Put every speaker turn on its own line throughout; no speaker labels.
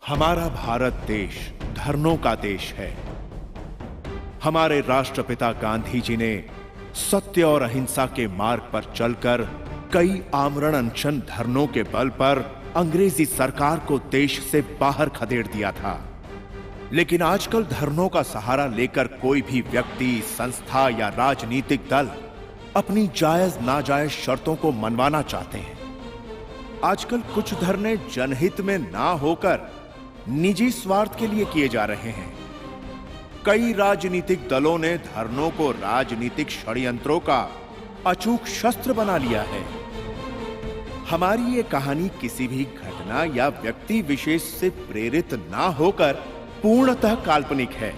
हमारा भारत देश धरनों का देश है। हमारे राष्ट्रपिता गांधी जी ने सत्य और अहिंसा के मार्ग पर चलकर कई आमरण अनशन धरनों के बल पर अंग्रेजी सरकार को देश से बाहर खदेड़ दिया था। लेकिन आजकल धरनों का सहारा लेकर कोई भी व्यक्ति, संस्था या राजनीतिक दल अपनी जायज नाजायज शर्तों को मनवाना चाहते हैं। आजकल कुछ धरने जनहित में ना होकर निजी स्वार्थ के लिए किए जा रहे हैं। कई राजनीतिक दलों ने धरनों को राजनीतिक षड्यंत्रों का अचूक शस्त्र बना लिया है। हमारी ये कहानी किसी भी घटना या व्यक्ति विशेष से प्रेरित ना होकर पूर्णतः काल्पनिक है।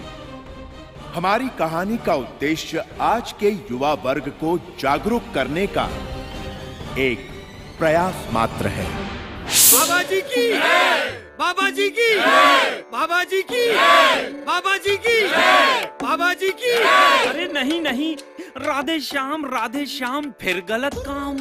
हमारी कहानी का उद्देश्य आज के युवा वर्ग को जागरूक करने का एक प्रयास मात्र है।
बाबा जी की, बाबा जी की, बाबा जी की, बाबा जी की, बाबा जी की।
अरे नहीं नहीं, राधे श्याम, फिर गलत काम।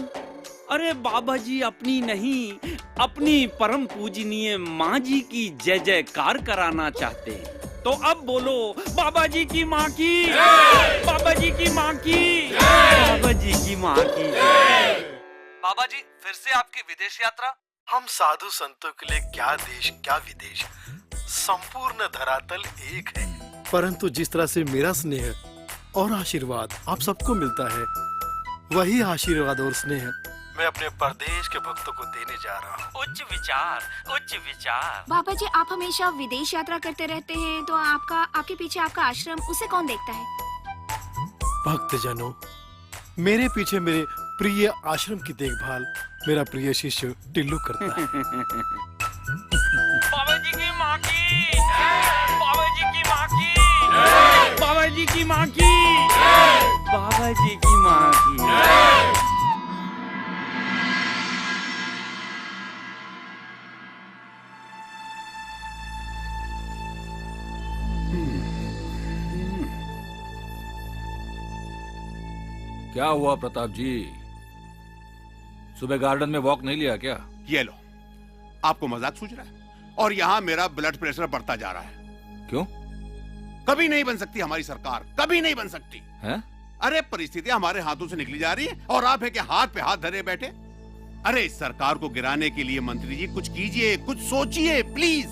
अरे बाबा जी अपनी नहीं, अपनी परम पूजनीय माँ जी की जय जयकार कराना चाहते हैं। तो अब बोलो, बाबा जी की माँ की, बाबा जी की माँ की, बाबा जी की माँ की।
बाबा जी, फिर से आपकी विदेश यात्रा। हम साधु संतों के लिए क्या देश क्या विदेश, संपूर्ण धरातल एक है। परंतु जिस तरह से मेरा स्नेह और आशीर्वाद आप सबको मिलता है, वही आशीर्वाद और स्नेह मैं अपने परदेश के भक्तों को देने जा रहा हूँ।
उच्च विचार।
बाबा जी, आप हमेशा विदेश यात्रा करते रहते हैं, तो आपके पीछे आपका आश्रम, उसे कौन देखता है?
भक्तजनों, मेरे पीछे मेरे प्रिय आश्रम की देखभाल मेरा प्रिय शिष्य टिल्लू करता है।
बाबा जी की माँ की, बाबा जी की माँ की, बाबा जी की माँ की, बाबा जी की माँ की।
क्या हुआ प्रताप जी, सुबह गार्डन में वॉक नहीं लिया क्या?
ये लो, आपको मजाक सूझ रहा है और यहाँ मेरा ब्लड प्रेशर बढ़ता जा रहा है।
क्यों?
कभी नहीं बन सकती हमारी सरकार, कभी नहीं बन सकती
है?
अरे परिस्थितियां हमारे हाथों से निकली जा रही है और आप है कि हाथ पे हाथ धरे बैठे। अरे इस सरकार को गिराने के लिए मंत्री जी कुछ कीजिए, कुछ सोचिए प्लीज।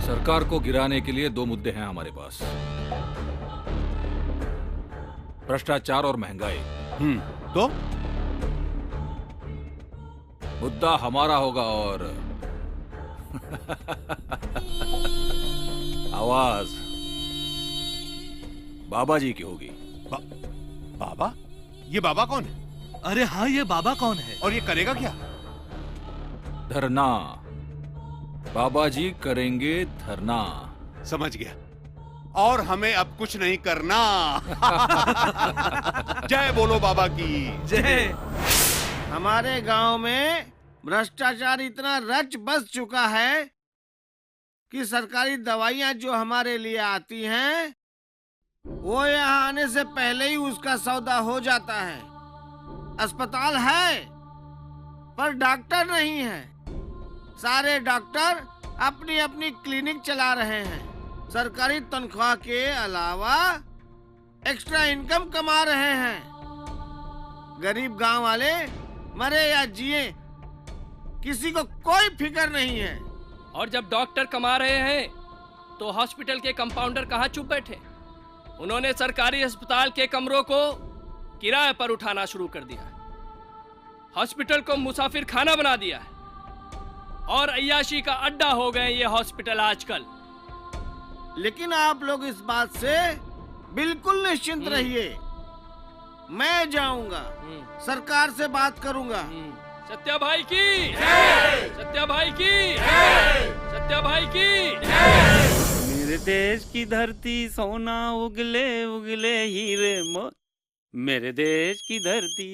सरकार को गिराने के लिए दो मुद्दे हैं हमारे पास, भ्रष्टाचार और महंगाई।
तो
मुद्दा हमारा होगा और आवाज बाबा जी की होगी।
बाबा? ये बाबा कौन है?
अरे हाँ, ये बाबा कौन है?
और ये करेगा क्या?
धरना। बाबा जी करेंगे धरना।
समझ गया। और हमें अब कुछ नहीं करना। जय बोलो बाबा की
जय। हमारे गांव में भ्रष्टाचार इतना रच बस चुका है कि सरकारी दवाइयां जो हमारे लिए आती हैं, वो यहाँ आने से पहले ही उसका सौदा हो जाता है। अस्पताल है पर डॉक्टर नहीं है। सारे डॉक्टर अपनी अपनी क्लिनिक चला रहे हैं। सरकारी तनख्वाह के अलावा एक्स्ट्रा इनकम कमा रहे हैं। गरीब गांव वाले मरे या जिए, किसी को कोई फिक्र नहीं है।
और जब डॉक्टर कमा रहे हैं तो हॉस्पिटल के कंपाउंडर कहाँ चुप बैठे? उन्होंने सरकारी अस्पताल के कमरों को किराए पर उठाना शुरू कर दिया। हॉस्पिटल को मुसाफिर खाना बना दिया है और अय्याशी का अड्डा हो गए ये हॉस्पिटल आजकल।
लेकिन आप लोग इस बात से बिल्कुल निश्चिंत रहिए। मैं जाऊंगा, सरकार से बात करूंगा।
सत्या भाई की, सत्या भाई की, सत्या भाई की।
मेरे देश की धरती सोना उगले उगले हीरे मेरे देश की धरती।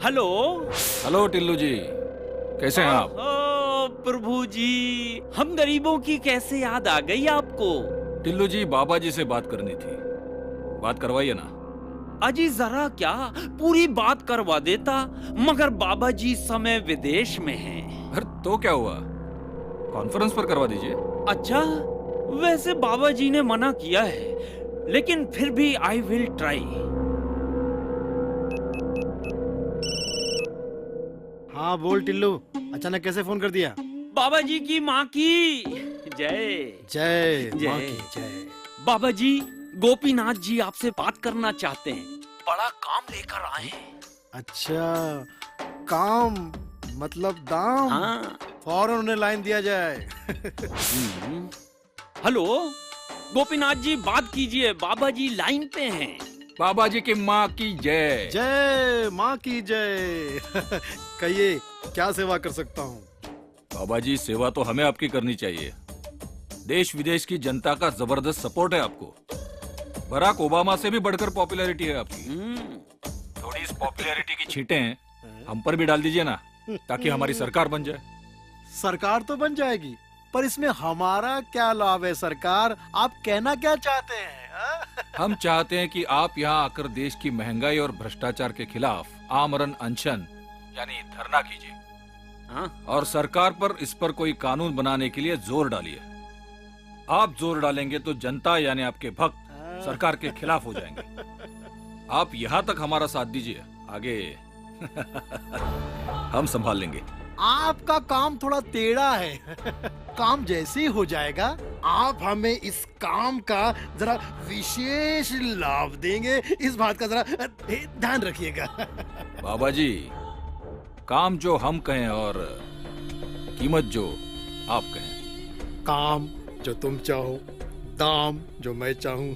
हेलो
हेलो टिल्लू जी, कैसे हैं आप?
ओ प्रभु जी, हम गरीबों की कैसे याद आ गई आपको?
टिल्लू जी, बाबा जी से बात करनी थी, बात करवाइए ना।
अजी जरा क्या पूरी बात करवा देता, मगर बाबा जी इस समय विदेश में हैं।
फिर तो क्या हुआ, कॉन्फ्रेंस पर करवा दीजिए।
अच्छा, वैसे बाबा जी ने मना किया है, लेकिन फिर भी आई विल ट्राई।
हाँ बोल टिल्लू, अचानक कैसे फोन कर दिया?
बाबा जी की माँ की जय।
जय
जय।
माँ की जय।
बाबा जी, गोपीनाथ जी आपसे बात करना चाहते हैं, बड़ा काम लेकर आए हैं।
अच्छा, काम मतलब दाम?
हाँ।
फौरन उन्हें लाइन दिया जाए।
हेलो गोपीनाथ जी, बात कीजिए, बाबा जी लाइन पे हैं।
बाबा जी की माँ की जय।
जय माँ की जय। कहिए क्या सेवा कर सकता हूँ?
बाबा जी, सेवा तो हमें आपकी करनी चाहिए। देश विदेश की जनता का जबरदस्त सपोर्ट है आपको। बराक ओबामा से भी बढ़कर पॉपुलैरिटी है आपकी। थोड़ी इस पॉपुलैरिटी की छींटें हम पर भी डाल दीजिए ना, ताकि हमारी सरकार बन जाए।
सरकार तो बन जाएगी, पर इसमें हमारा क्या लाभ है सरकार? आप कहना क्या चाहते हैं?
हम चाहते हैं कि आप यहाँ आकर देश की महंगाई और भ्रष्टाचार के खिलाफ आमरण अनशन यानी धरना कीजिए।
हाँ?
और सरकार पर इस पर कोई कानून बनाने के लिए जोर डालिए। आप जोर डालेंगे तो जनता यानी आपके भक्त सरकार के खिलाफ हो जाएंगे। आप यहाँ तक हमारा साथ दीजिए, आगे हम संभाल लेंगे।
आपका काम थोड़ा टेढ़ा है। काम जैसे ही हो जाएगा, आप हमें इस काम का जरा विशेष लाभ देंगे, इस बात का जरा ध्यान रखिएगा।
बाबा जी, काम जो हम कहें और कीमत जो आप कहें।
काम जो तुम चाहो, दाम जो मैं चाहूं।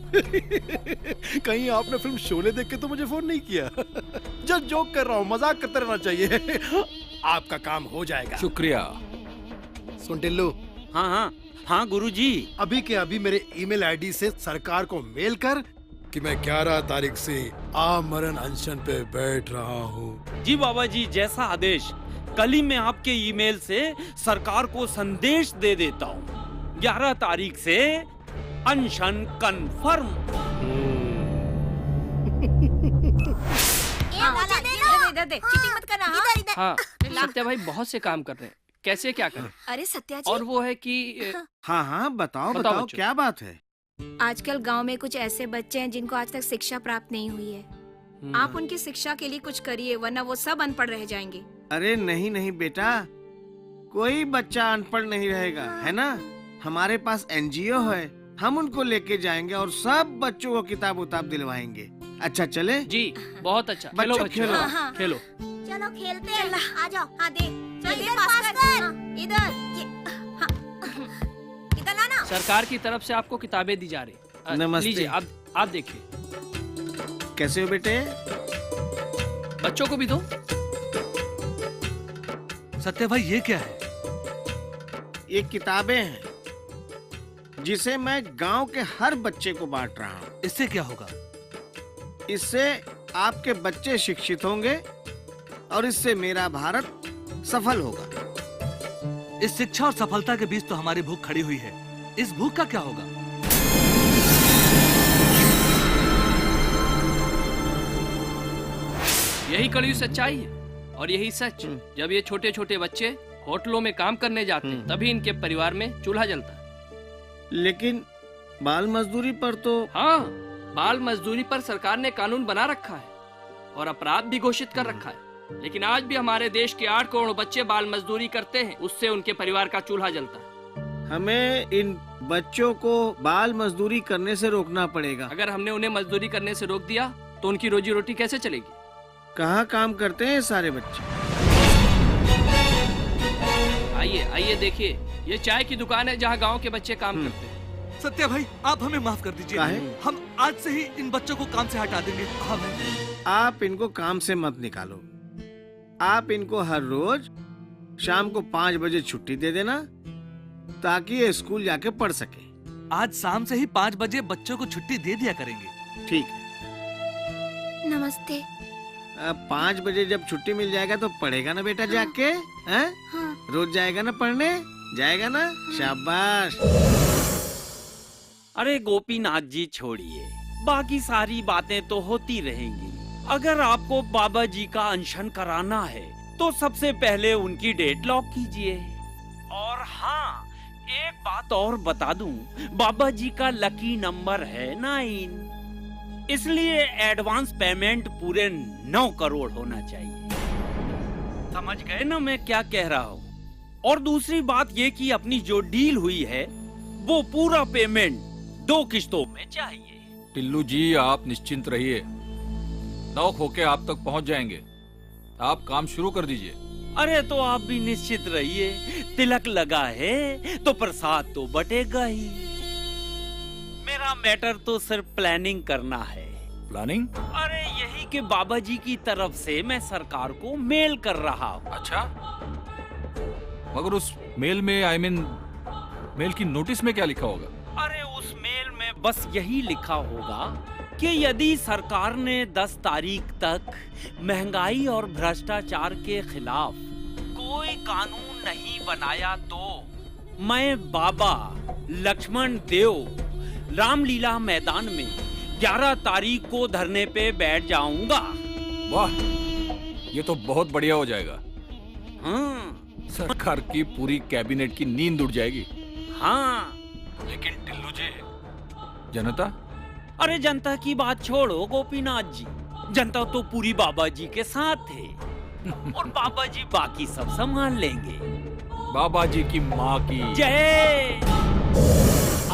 कहीं आपने फिल्म शोले देख के तो मुझे फोन नहीं किया? जस्ट जोक कर रहा हूँ, मजाक करते रहना चाहिए। आपका काम हो जाएगा।
शुक्रिया।
सुन टिल्लू,
हाँ हाँ हाँ गुरुजी।
अभी के अभी मेरे ईमेल आईडी से सरकार को मेल कर कि मैं 11 तारीख से आमरण अनशन पे बैठ रहा हूँ।
जी बाबा जी, जैसा आदेश। कल ही मैं आपके ईमेल से सरकार को संदेश दे देता हूँ। 11 तारीख से अनशन कंफर्म।
इधर दे, चीटिंग मत करना।
हाँ, सत्या भाई बहुत से काम कर रहे हैं, कैसे क्या करें?
अरे सत्या जी,
और वो है कि
हाँ हाँ, बताओ
बताओ
बताओ,
बच्चों।
क्या बात है?
आजकल गांव में कुछ ऐसे बच्चे हैं जिनको आज तक शिक्षा प्राप्त नहीं हुई है। आप उनकी शिक्षा के लिए कुछ करिए, वरना वो सब अनपढ़ रह जाएंगे।
अरे नहीं नहीं बेटा, कोई बच्चा अनपढ़ नहीं रहेगा, है ना? हमारे पास एनजीओ है, हम उनको लेके जाएंगे और सब बच्चों को किताब उताब दिलवाएंगे। अच्छा चले?
जी बहुत अच्छा। खेलो
बच्चों,
बच्चों,
खेलो।
हाँ, हाँ।
खेलो।
चलो खेलते हैं, आ जाओ। हाँ दे, इधर इधर इधर लाना।
सरकार की तरफ से आपको किताबें दी जा रही।
नमस्ते।
लीजिए, आप देखिए।
कैसे हो बेटे?
बच्चों को भी दो।
सत्या भाई, ये क्या है?
ये किताबें हैं जिसे मैं गांव के हर बच्चे को बांट रहा हूँ।
इससे क्या होगा?
इससे आपके बच्चे शिक्षित होंगे और इससे मेरा भारत सफल होगा।
इस शिक्षा और सफलता के बीच तो हमारी भूख खड़ी हुई है। इस भूख का क्या होगा?
यही कड़वी सच्चाई है और यही सच। जब ये छोटे छोटे बच्चे होटलों में काम करने जाते हैं, तभी इनके परिवार में चूल्हा जलता है।
लेकिन बाल मजदूरी पर तो
हाँ, बाल मजदूरी पर सरकार ने कानून बना रखा है और अपराध भी घोषित कर रखा है। लेकिन आज भी हमारे देश के 8 करोड़ बच्चे बाल मजदूरी करते हैं, उससे उनके परिवार का चूल्हा जलता है।
हमें इन बच्चों को बाल मजदूरी करने से रोकना पड़ेगा।
अगर हमने उन्हें मजदूरी करने से रोक दिया तो उनकी रोजी रोटी कैसे चलेगी?
कहाँ काम करते हैं ये सारे बच्चे?
आइए आइए देखिए, ये चाय की दुकान है जहाँ गांव के बच्चे काम करते हैं।
सत्या भाई, आप हमें माफ कर दीजिए।
काहे?
हम आज से ही इन बच्चों को काम से हटा देंगे।
आप इनको काम से मत निकालो। आप इनको हर रोज शाम को 5 बजे छुट्टी दे देना, ताकि ये स्कूल जाके पढ़ सके।
आज शाम से ही 5 बजे बच्चों को छुट्टी दे दिया करेंगे।
ठीक है।
नमस्ते।
अब 5 बजे जब छुट्टी मिल जाएगा तो पढ़ेगा ना बेटा जाके? हैं?
हाँ।
रोज जाएगा ना पढ़ने? जाएगा ना? शाबाश।
अरे गोपीनाथ जी छोड़िए, बाकी सारी बातें तो होती रहेंगी। अगर आपको बाबा जी का अनशन कराना है तो सबसे पहले उनकी डेट लॉक कीजिए। और हाँ, एक बात और बता दूं, बाबा जी का लकी नंबर है 9, इसलिए एडवांस पेमेंट पूरे 9 करोड़ होना चाहिए। समझ गए ना मैं क्या कह रहा हूँ? और दूसरी बात ये कि अपनी जो डील हुई है वो पूरा पेमेंट 2 किस्तों में चाहिए।
टिल्लू जी, आप निश्चिंत रहिए, 9 होके आप तक पहुंच जाएंगे। आप काम शुरू कर दीजिए।
अरे तो आप भी निश्चित रहिए, तिलक लगा है तो प्रसाद तो बटेगा ही। मेरा मैटर तो सिर्फ प्लानिंग करना है।
प्लानिंग?
अरे यही कि बाबा जी की तरफ से मैं सरकार को मेल कर रहा हूँ।
अच्छा, मगर उस मेल में मेल की नोटिस में क्या लिखा होगा?
अरे उस मेल में बस यही लिखा होगा कि यदि सरकार ने 10 तारीख तक महंगाई और भ्रष्टाचार के खिलाफ कोई कानून नहीं बनाया तो मैं बाबा लक्ष्मण देव रामलीला मैदान में 11 तारीख को धरने पे बैठ जाऊंगा।
वाह, ये तो बहुत बढ़िया हो जाएगा।
हाँ,
सरकार की पूरी कैबिनेट की नींद उड़ जाएगी।
हाँ,
लेकिन टिल्लू जी, जनता?
अरे जनता की बात छोड़ो गोपीनाथ जी, जनता तो पूरी बाबा जी के साथ थे और बाबा जी बाकी सब संभाल लेंगे।
बाबा जी की माँ की
जय।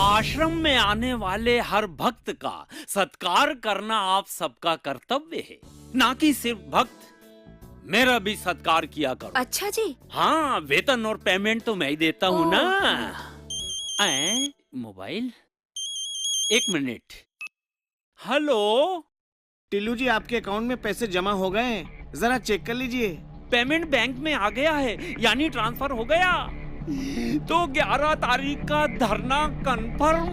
आश्रम में आने वाले हर भक्त का सत्कार करना आप सबका कर्तव्य है, ना कि सिर्फ भक्त। मेरा भी सत्कार किया करो।
अच्छा जी।
हाँ, वेतन और पेमेंट तो मैं ही देता हूँ ना। Mobile, 1 minute. हेलो
टिल्लू जी, आपके अकाउंट में पैसे जमा हो गए हैं, जरा चेक कर लीजिए।
पेमेंट बैंक में आ गया है, यानी ट्रांसफर हो गया। तो 11 तारीख का धरना कंफर्म।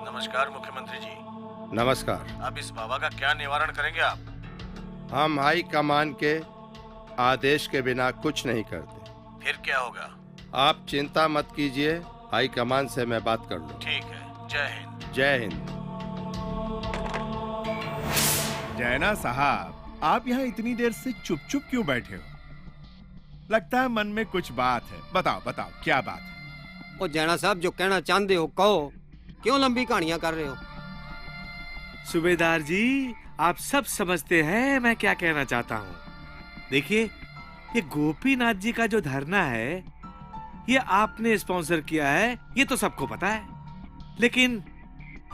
नमस्कार मुख्यमंत्री जी।
नमस्कार।
अब इस बाबा का क्या निवारण करेंगे आप?
हम हाई कमान के आदेश के बिना कुछ नहीं करते।
फिर क्या होगा?
आप चिंता मत कीजिए, हाई कमान से मैं बात कर लूं।
ठीक है, जय हिंद।
जय हिंद।
जैना साहब, आप यहाँ इतनी देर से चुप चुप क्यों बैठे हो? लगता है मन में कुछ बात है। बताओ बताओ, क्या बात है?
ओ जैना साहब, जो कहना चाहते हो कहो, क्यों लंबी कहानियां कर रहे हो?
सूबेदार जी, आप सब समझते हैं मैं क्या कहना चाहता हूँ। देखिए, ये गोपीनाथ जी का जो धरना है, ये आपने स्पॉन्सर किया है, ये तो सबको पता है। लेकिन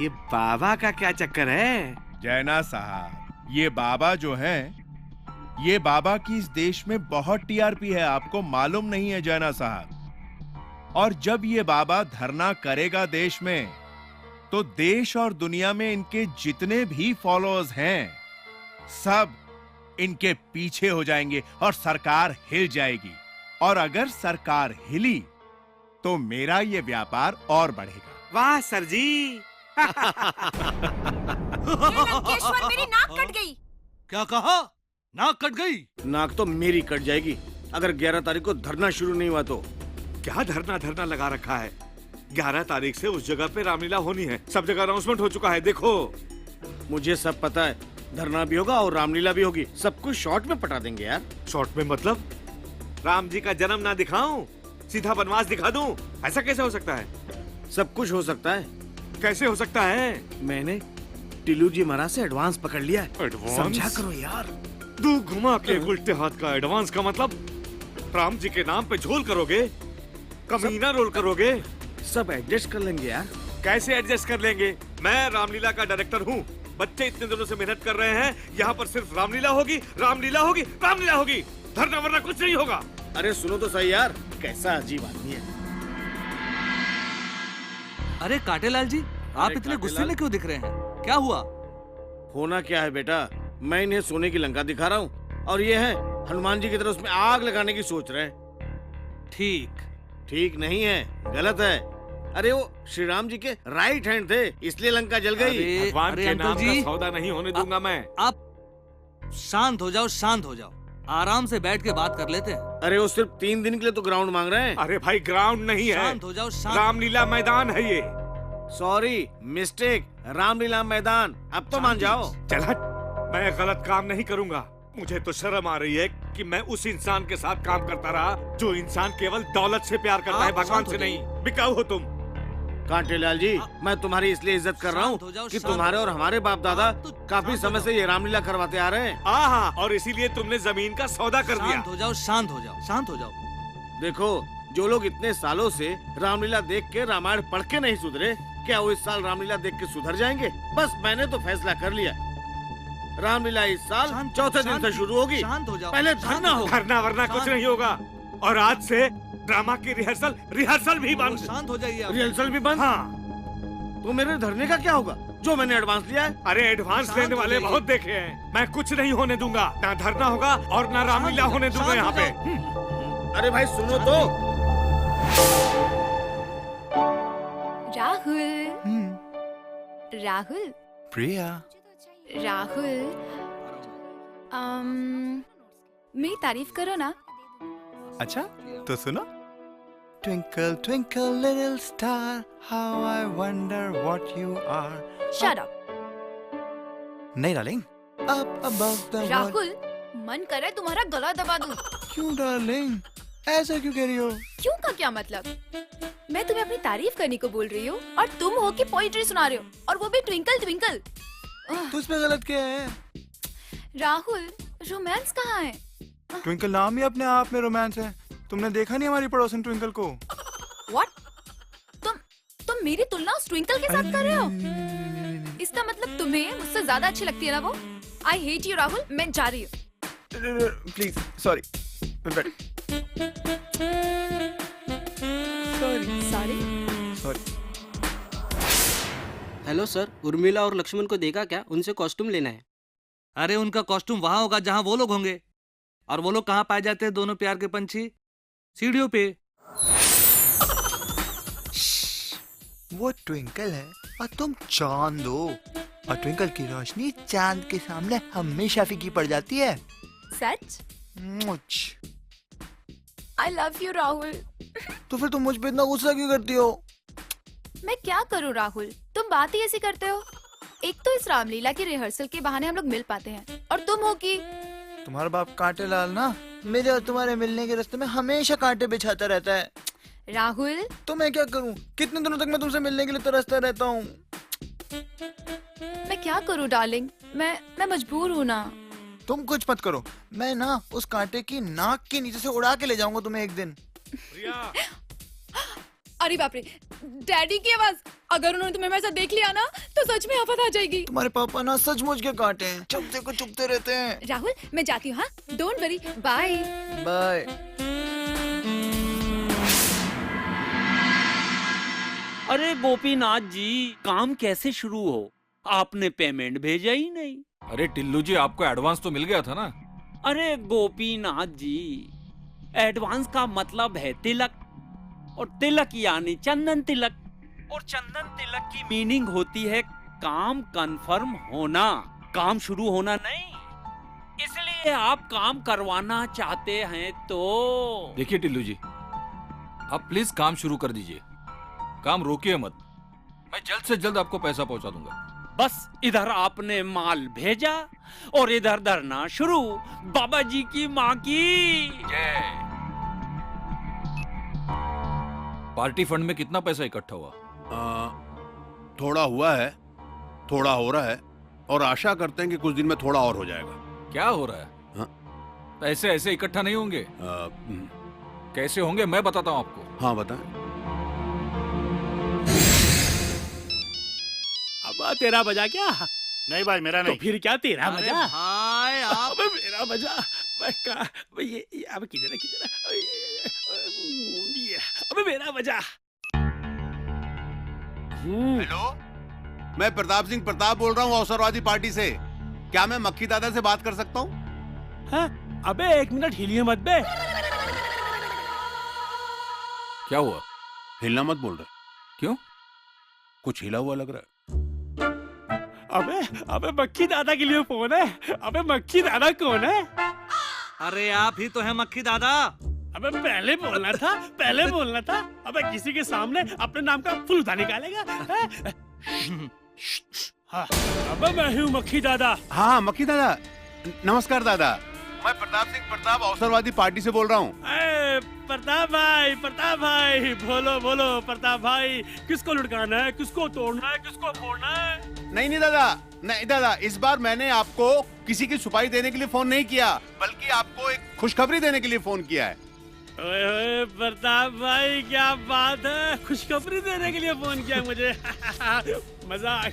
ये बाबा का क्या चक्कर है?
जैना साहब, ये बाबा जो है, ये बाबा की इस देश में बहुत टीआरपी है, आपको मालूम नहीं है जैना साहब। और जब ये बाबा धरना करेगा देश में, तो देश और दुनिया में इनके जितने भी फॉलोअर्स हैं, सब इनके पीछे हो जाएंगे और सरकार हिल जाएगी। और अगर सरकार हिली तो मेरा ये व्यापार और बढ़ेगा।
वाह सर जी।
ये लंकेश्वर, मेरी नाक कट गई।
क्या कहा? नाक कट गई?
नाक तो मेरी कट जाएगी अगर 11 तारीख को धरना शुरू नहीं हुआ तो।
क्या धरना लगा रखा है? 11 तारीख से उस जगह पे रामलीला होनी है, सब जगह अनाउंसमेंट हो चुका है। देखो,
मुझे सब पता है, धरना भी होगा और रामलीला भी होगी। सब कुछ शॉर्ट में पटा देंगे यार।
शॉर्ट में मतलब? राम जी का जन्म ना दिखाऊं, सीधा बनवास दिखा दूं? ऐसा कैसे हो सकता है?
सब कुछ हो सकता है।
कैसे हो सकता है?
मैंने टिल्लू जी महाराज से एडवांस पकड़ लिया है।
एडवांस?
समझा करो यार।
दू घुमा के उल्टे हाथ का एडवांस का मतलब? राम जी के नाम पे झोल करोगे, कमीना रोल करोगे?
सब एडजस्ट कर लेंगे यार।
कैसे एडजस्ट कर लेंगे? मैं रामलीला का डायरेक्टर हूँ, बच्चे इतने दिनों से मेहनत कर रहे हैं, यहाँ पर सिर्फ रामलीला होगी, रामलीला होगी, रामलीला होगी, धरना वरना कुछ नहीं होगा।
अरे सुनो तो सही यार, कैसा अजीब आदमी है।
अरे कांटेलाल जी, आप इतने गुस्से में क्यों दिख रहे हैं? क्या हुआ?
होना क्या है बेटा, मैं इन्हें सोने की लंका दिखा रहा हूँ और ये है हनुमान जी की तरह उसमें आग लगाने की सोच रहे हैं।
ठीक
ठीक नहीं है, गलत है। अरे वो श्री राम जी के राइट हैंड थे, इसलिए लंका जल गई।
भगवान के नाम का सौदा नहीं होने दूंगा मैं।
आप शांत हो जाओ, शांत हो जाओ, आराम से बैठ के बात कर लेते हैं।
अरे वो सिर्फ 3 दिन के लिए तो ग्राउंड मांग रहे हैं।
अरे भाई ग्राउंड नहीं है,
शांत हो जाओ, शांत।
रामलीला मैदान है ये।
सॉरी मिस्टेक, रामलीला मैदान। अब तो मान जाओ।
चल हट, मैं गलत काम नहीं करूंगा। मुझे तो शर्म आ रही है कि मैं उस इंसान के साथ काम करता रहा जो इंसान केवल दौलत से प्यार करता है, भगवान से नहीं। बिकाऊ हो तुम।
कांटेलाल जी, मैं तुम्हारी इसलिए इज्जत कर रहा हूँ कि तुम्हारे और हमारे बाप दादा काफी समय से ये रामलीला करवाते आ रहे हैं।
हाँ, और इसीलिए तुमने जमीन का सौदा कर दिया।
शांत हो जाओ, शांत हो जाओ, शांत हो जाओ।
देखो, जो लोग इतने सालों से रामलीला देख के रामायण पढ़ के नहीं सुधरे, क्या वो इस साल रामलीला देख के सुधर जाएंगे? बस मैंने तो फैसला कर लिया, रामलीला इस साल चौथे दिन से शुरू होगी।
शांत हो जाओ।
पहले धरना हो।
धरना वरना कुछ नहीं होगा, और आज से ड्रामा की रिहर्सल भी बंद।
शांत हो जाइए।
रिहर्सल भी बंद?
हाँ।
तो मेरे धरने का क्या होगा जो मैंने एडवांस लिया है?
अरे एडवांस लेने वाले बहुत देखे हैं। मैं कुछ नहीं होने दूंगा, ना धरना होगा और ना रामलीला होने दूंगा यहाँ पे।
अरे भाई सुनो तो।
राहुल, राहुल,
प्रिया,
राहुल, मेरी तारीफ करो ना।
अच्छा तो सुनो। Twinkle twinkle little star, how I wonder what you are.
Shut up.
नहीं darling, up above the world.
Rahul, मन करे तुम्हारा गला दबा दूं।
क्यों डार्लिंग, ऐसा क्यों कह रही हो?
क्यों का क्या मतलब? मैं तुम्हें अपनी तारीफ करने को बोल रही हूँ और तुम हो कि पोइट्री सुना रहे हो, और वो भी ट्विंकल ट्विंकल।
तो इसमें गलत क्या है?
राहुल, रोमांस कहाँ है?
ट्विंकल नाम ही अपने आप में रोमांस है। तुमने देखा नहीं हमारी पड़ोसन ट्विंकल को?
What? तुम मेरी तुलना उस ट्विंकल के साथ कर रहे हो? इसका मतलब तुम्हें मुझसे ज्यादा अच्छी लगती है ना वो? I hate you राहुल, मैं जा रही हूँ।
Please, sorry. Sorry.
Hello sir, Urmila और लक्ष्मण को देखा क्या? उनसे कॉस्ट्यूम लेना है।
अरे उनका कॉस्ट्यूम वहां होगा जहां वो लोग होंगे। और वो लोग कहाँ पाए जाते हैं दोनों प्यार के पंछी? सीढ़ियों पे।
वो ट्विंकल है और तुम चांद हो, और ट्विंकल की रोशनी चांद के सामने हमेशा फीकी पड़ जाती है।
सच?
मुझ
I love you राहुल।
तो फिर तुम मुझ पे इतना गुस्सा क्यों करती हो?
मैं क्या करूँ राहुल, तुम बात ही ऐसी करते हो। एक तो इस रामलीला की रिहर्सल के बहाने हम लोग मिल पाते हैं, और तुम हो कि
तुम्हारा बाप कांटेलाल ना मेरे और तुम्हारे मिलने के रास्ते में हमेशा कांटे बिछाता रहता है।
राहुल,
तो मैं क्या करूं? कितने दिनों तक मैं तुमसे मिलने के लिए तरसता रहता हूँ।
मैं क्या करूं डार्लिंग, मैं मजबूर हूँ ना।
तुम कुछ मत करो, मैं ना उस कांटे की नाक के नीचे से उड़ा के ले जाऊंगा तुम्हें एक दिन।
अरे बाप रे, डैडी की आवाज। अगर उन्होंने तुम्हें मेरे साथ देख लिया ना तो सच में आफत आ जाएगी।
तुम्हारे पापा ना सचमुच के कांटे हैं, चुपते को चुपते रहते हैं।
राहुल, मैं जाती हूँ। हाँ, डोंट वरी, बाय
बाय।
अरे गोपीनाथ जी, काम कैसे शुरू हो? आपने पेमेंट भेजा ही नहीं।
अरे टिल्लू जी, आपको एडवांस तो मिल गया था ना?
अरे गोपीनाथ जी, एडवांस का मतलब है तिलक, और तिलक यानी चंदन तिलक, और चंदन तिलक की मीनिंग होती है काम कंफर्म होना, काम शुरू होना नहीं। इसलिए आप काम करवाना चाहते हैं तो
देखिए टिल्लू जी, आप प्लीज काम शुरू कर दीजिए, काम रोकिए मत। मैं जल्द से जल्द आपको पैसा पहुंचा दूंगा।
बस इधर आपने माल भेजा और इधर धरना शुरू। बाबा जी की माँ की जय।
पार्टी फंड में कितना पैसा इकट्ठा हुआ?
थोड़ा हुआ है, थोड़ा हो रहा है, और आशा करते हैं कि कुछ दिन में थोड़ा और हो जाएगा।
क्या हो रहा है?
हाँ?
पैसे ऐसे इकट्ठा नहीं होंगे। कैसे होंगे मैं बताता हूँ आपको।
हाँ बताएं।
अब तेरा बजा क्या?
नहीं भाई, मेरा नहीं।
तो फिर क्या तेरा
अरे
बजा?
भाई आप
अबे मेरा बजा। ये अब किधर है, किधर है? अबे मेरा बजा।
हेलो, मैं प्रताप सिंह प्रताप बोल रहा हूँ अवसरवादी पार्टी से। क्या मैं मक्खी दादा से बात कर सकता हूँ?
हाँ? अबे एक मिनट हिलिए मत बे।
क्या हुआ?
हिलना मत बोल रहे।
क्यों?
कुछ हिला हुआ लग रहा है।
अबे अबे मक्खी दादा के लिए फोन है। अबे मक्खी दादा कौन है?
अरे आप ही तो हैं मक्खी दादा।
अबे पहले बोलना था, पहले बोलना था। अबे किसी के सामने अपने नाम का फुलूदा निकालेगा? हाँ, अबे मैं हूँ मक्खी दादा।
हाँ मक्खी दादा, नमस्कार दादा। मैं प्रताप सिंह प्रताप अवसरवादी पार्टी से बोल रहा हूँ।
प्रताप भाई बोलो बोलो प्रताप भाई, किसको लुढ़काना है, किसको तोड़ना है, किसको फोड़ना है?
नहीं दादा, इस बार मैंने आपको किसी की छुपाई देने के लिए फोन नहीं किया, बल्कि आपको एक खुशखबरी देने के लिए फोन किया है।
ओए प्रताप भाई क्या बात है, खुशखबरी देने के लिए फोन किया मुझे। मजा आ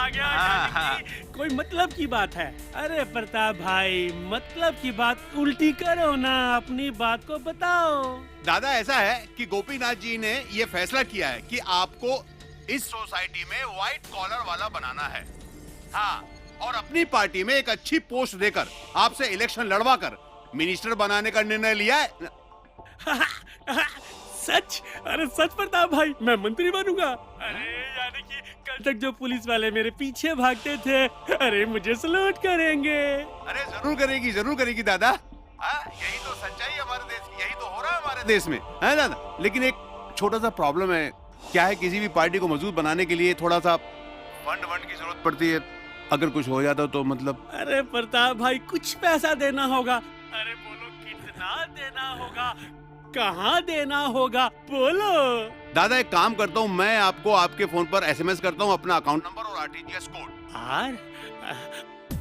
गया। कोई मतलब की बात है? अरे प्रताप भाई मतलब की बात उल्टी करो ना, अपनी बात को बताओ।
दादा ऐसा है कि गोपीनाथ जी ने ये फैसला किया है कि आपको इस सोसाइटी में व्हाइट कॉलर वाला बनाना है। हाँ, और अपनी पार्टी में एक अच्छी पोस्ट देकर आपसे इलेक्शन लड़वा कर मिनिस्टर बनाने का निर्णय लिया है।
सच? अरे सच प्रताप भाई, मैं मंत्री बनूंगा? अरे यानी कि कल तक जो पुलिस वाले मेरे पीछे भागते थे, अरे मुझे सलूट करेंगे।
अरे जरूर करेगी दादा। यही तो सच्चाई है हमारे देश की, यही तो हो रहा है हमारे देश में, है दादा। लेकिन एक छोटा सा प्रॉब्लम है। क्या है, किसी भी पार्टी को मजबूत बनाने के लिए थोड़ा सा फंड की जरूरत पड़ती है। अगर कुछ हो जाता तो मतलब।
अरे प्रताप भाई कुछ पैसा देना होगा। अरे बोलो कितना देना होगा, कहाँ देना होगा, बोलो।
दादा एक काम करता हूँ, मैं आपको आपके फोन पर SMS करता हूँ अपना अकाउंट नंबर और RTGS कोड।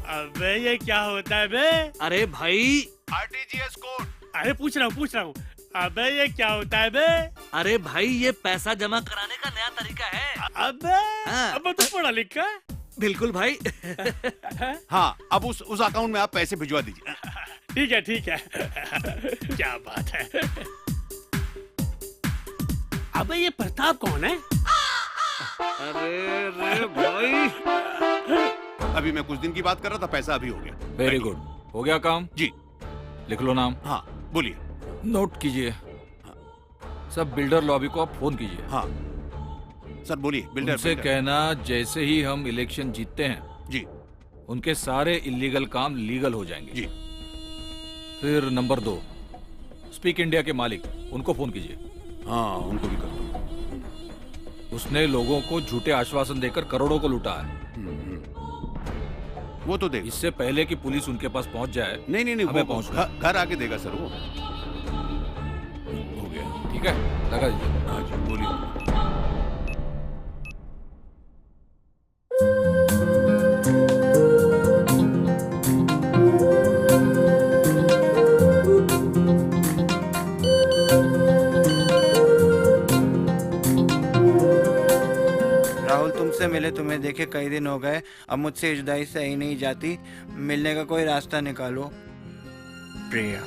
अबे ये क्या होता है बे?
अरे भाई
RTGS कोड।
अरे पूछ रहा हूँ। अबे ये क्या होता है बे?
अरे भाई ये पैसा जमा कराने का नया तरीका है।
अबे तू पढ़ा लिखा?
बिल्कुल भाई।
हाँ, अब उस अकाउंट में आप पैसे भिजवा दीजिए।
ठीक है। क्या बात है। अबे ये प्रताप कौन है?
अरे भाई,
अभी मैं कुछ दिन की बात कर रहा था, पैसा अभी हो गया।
वेरी गुड, हो गया काम
जी।
लिख लो नाम।
हाँ बोलिए।
नोट कीजिए। सब बिल्डर लॉबी को आप फोन कीजिए।
हाँ सर बोलिए। बिल्डर
से कहना जैसे ही हम इलेक्शन जीतते हैं
जी,
उनके सारे इलीगल काम लीगल हो जाएंगे
जी।
फिर नंबर 2, स्पीक इंडिया के मालिक, उनको फोन कीजिए।
हाँ उनको भी कर दो।
उसने लोगों को झूठे आश्वासन देकर करोड़ों को लूटा है।
वो तो देगा।
इससे पहले कि पुलिस उनके पास पहुंच जाए।
नहीं
हमें पहुंचना
घर आके देगा सर। वो हो गया।
ठीक है, लगा दीजिए।
हाँ जी बोलिए।
राहुल तुमसे मिले तुम्हें देखे कई दिन हो गए, अब मुझसे जुदाई सही नहीं जाती, मिलने का कोई रास्ता निकालो। प्रिया।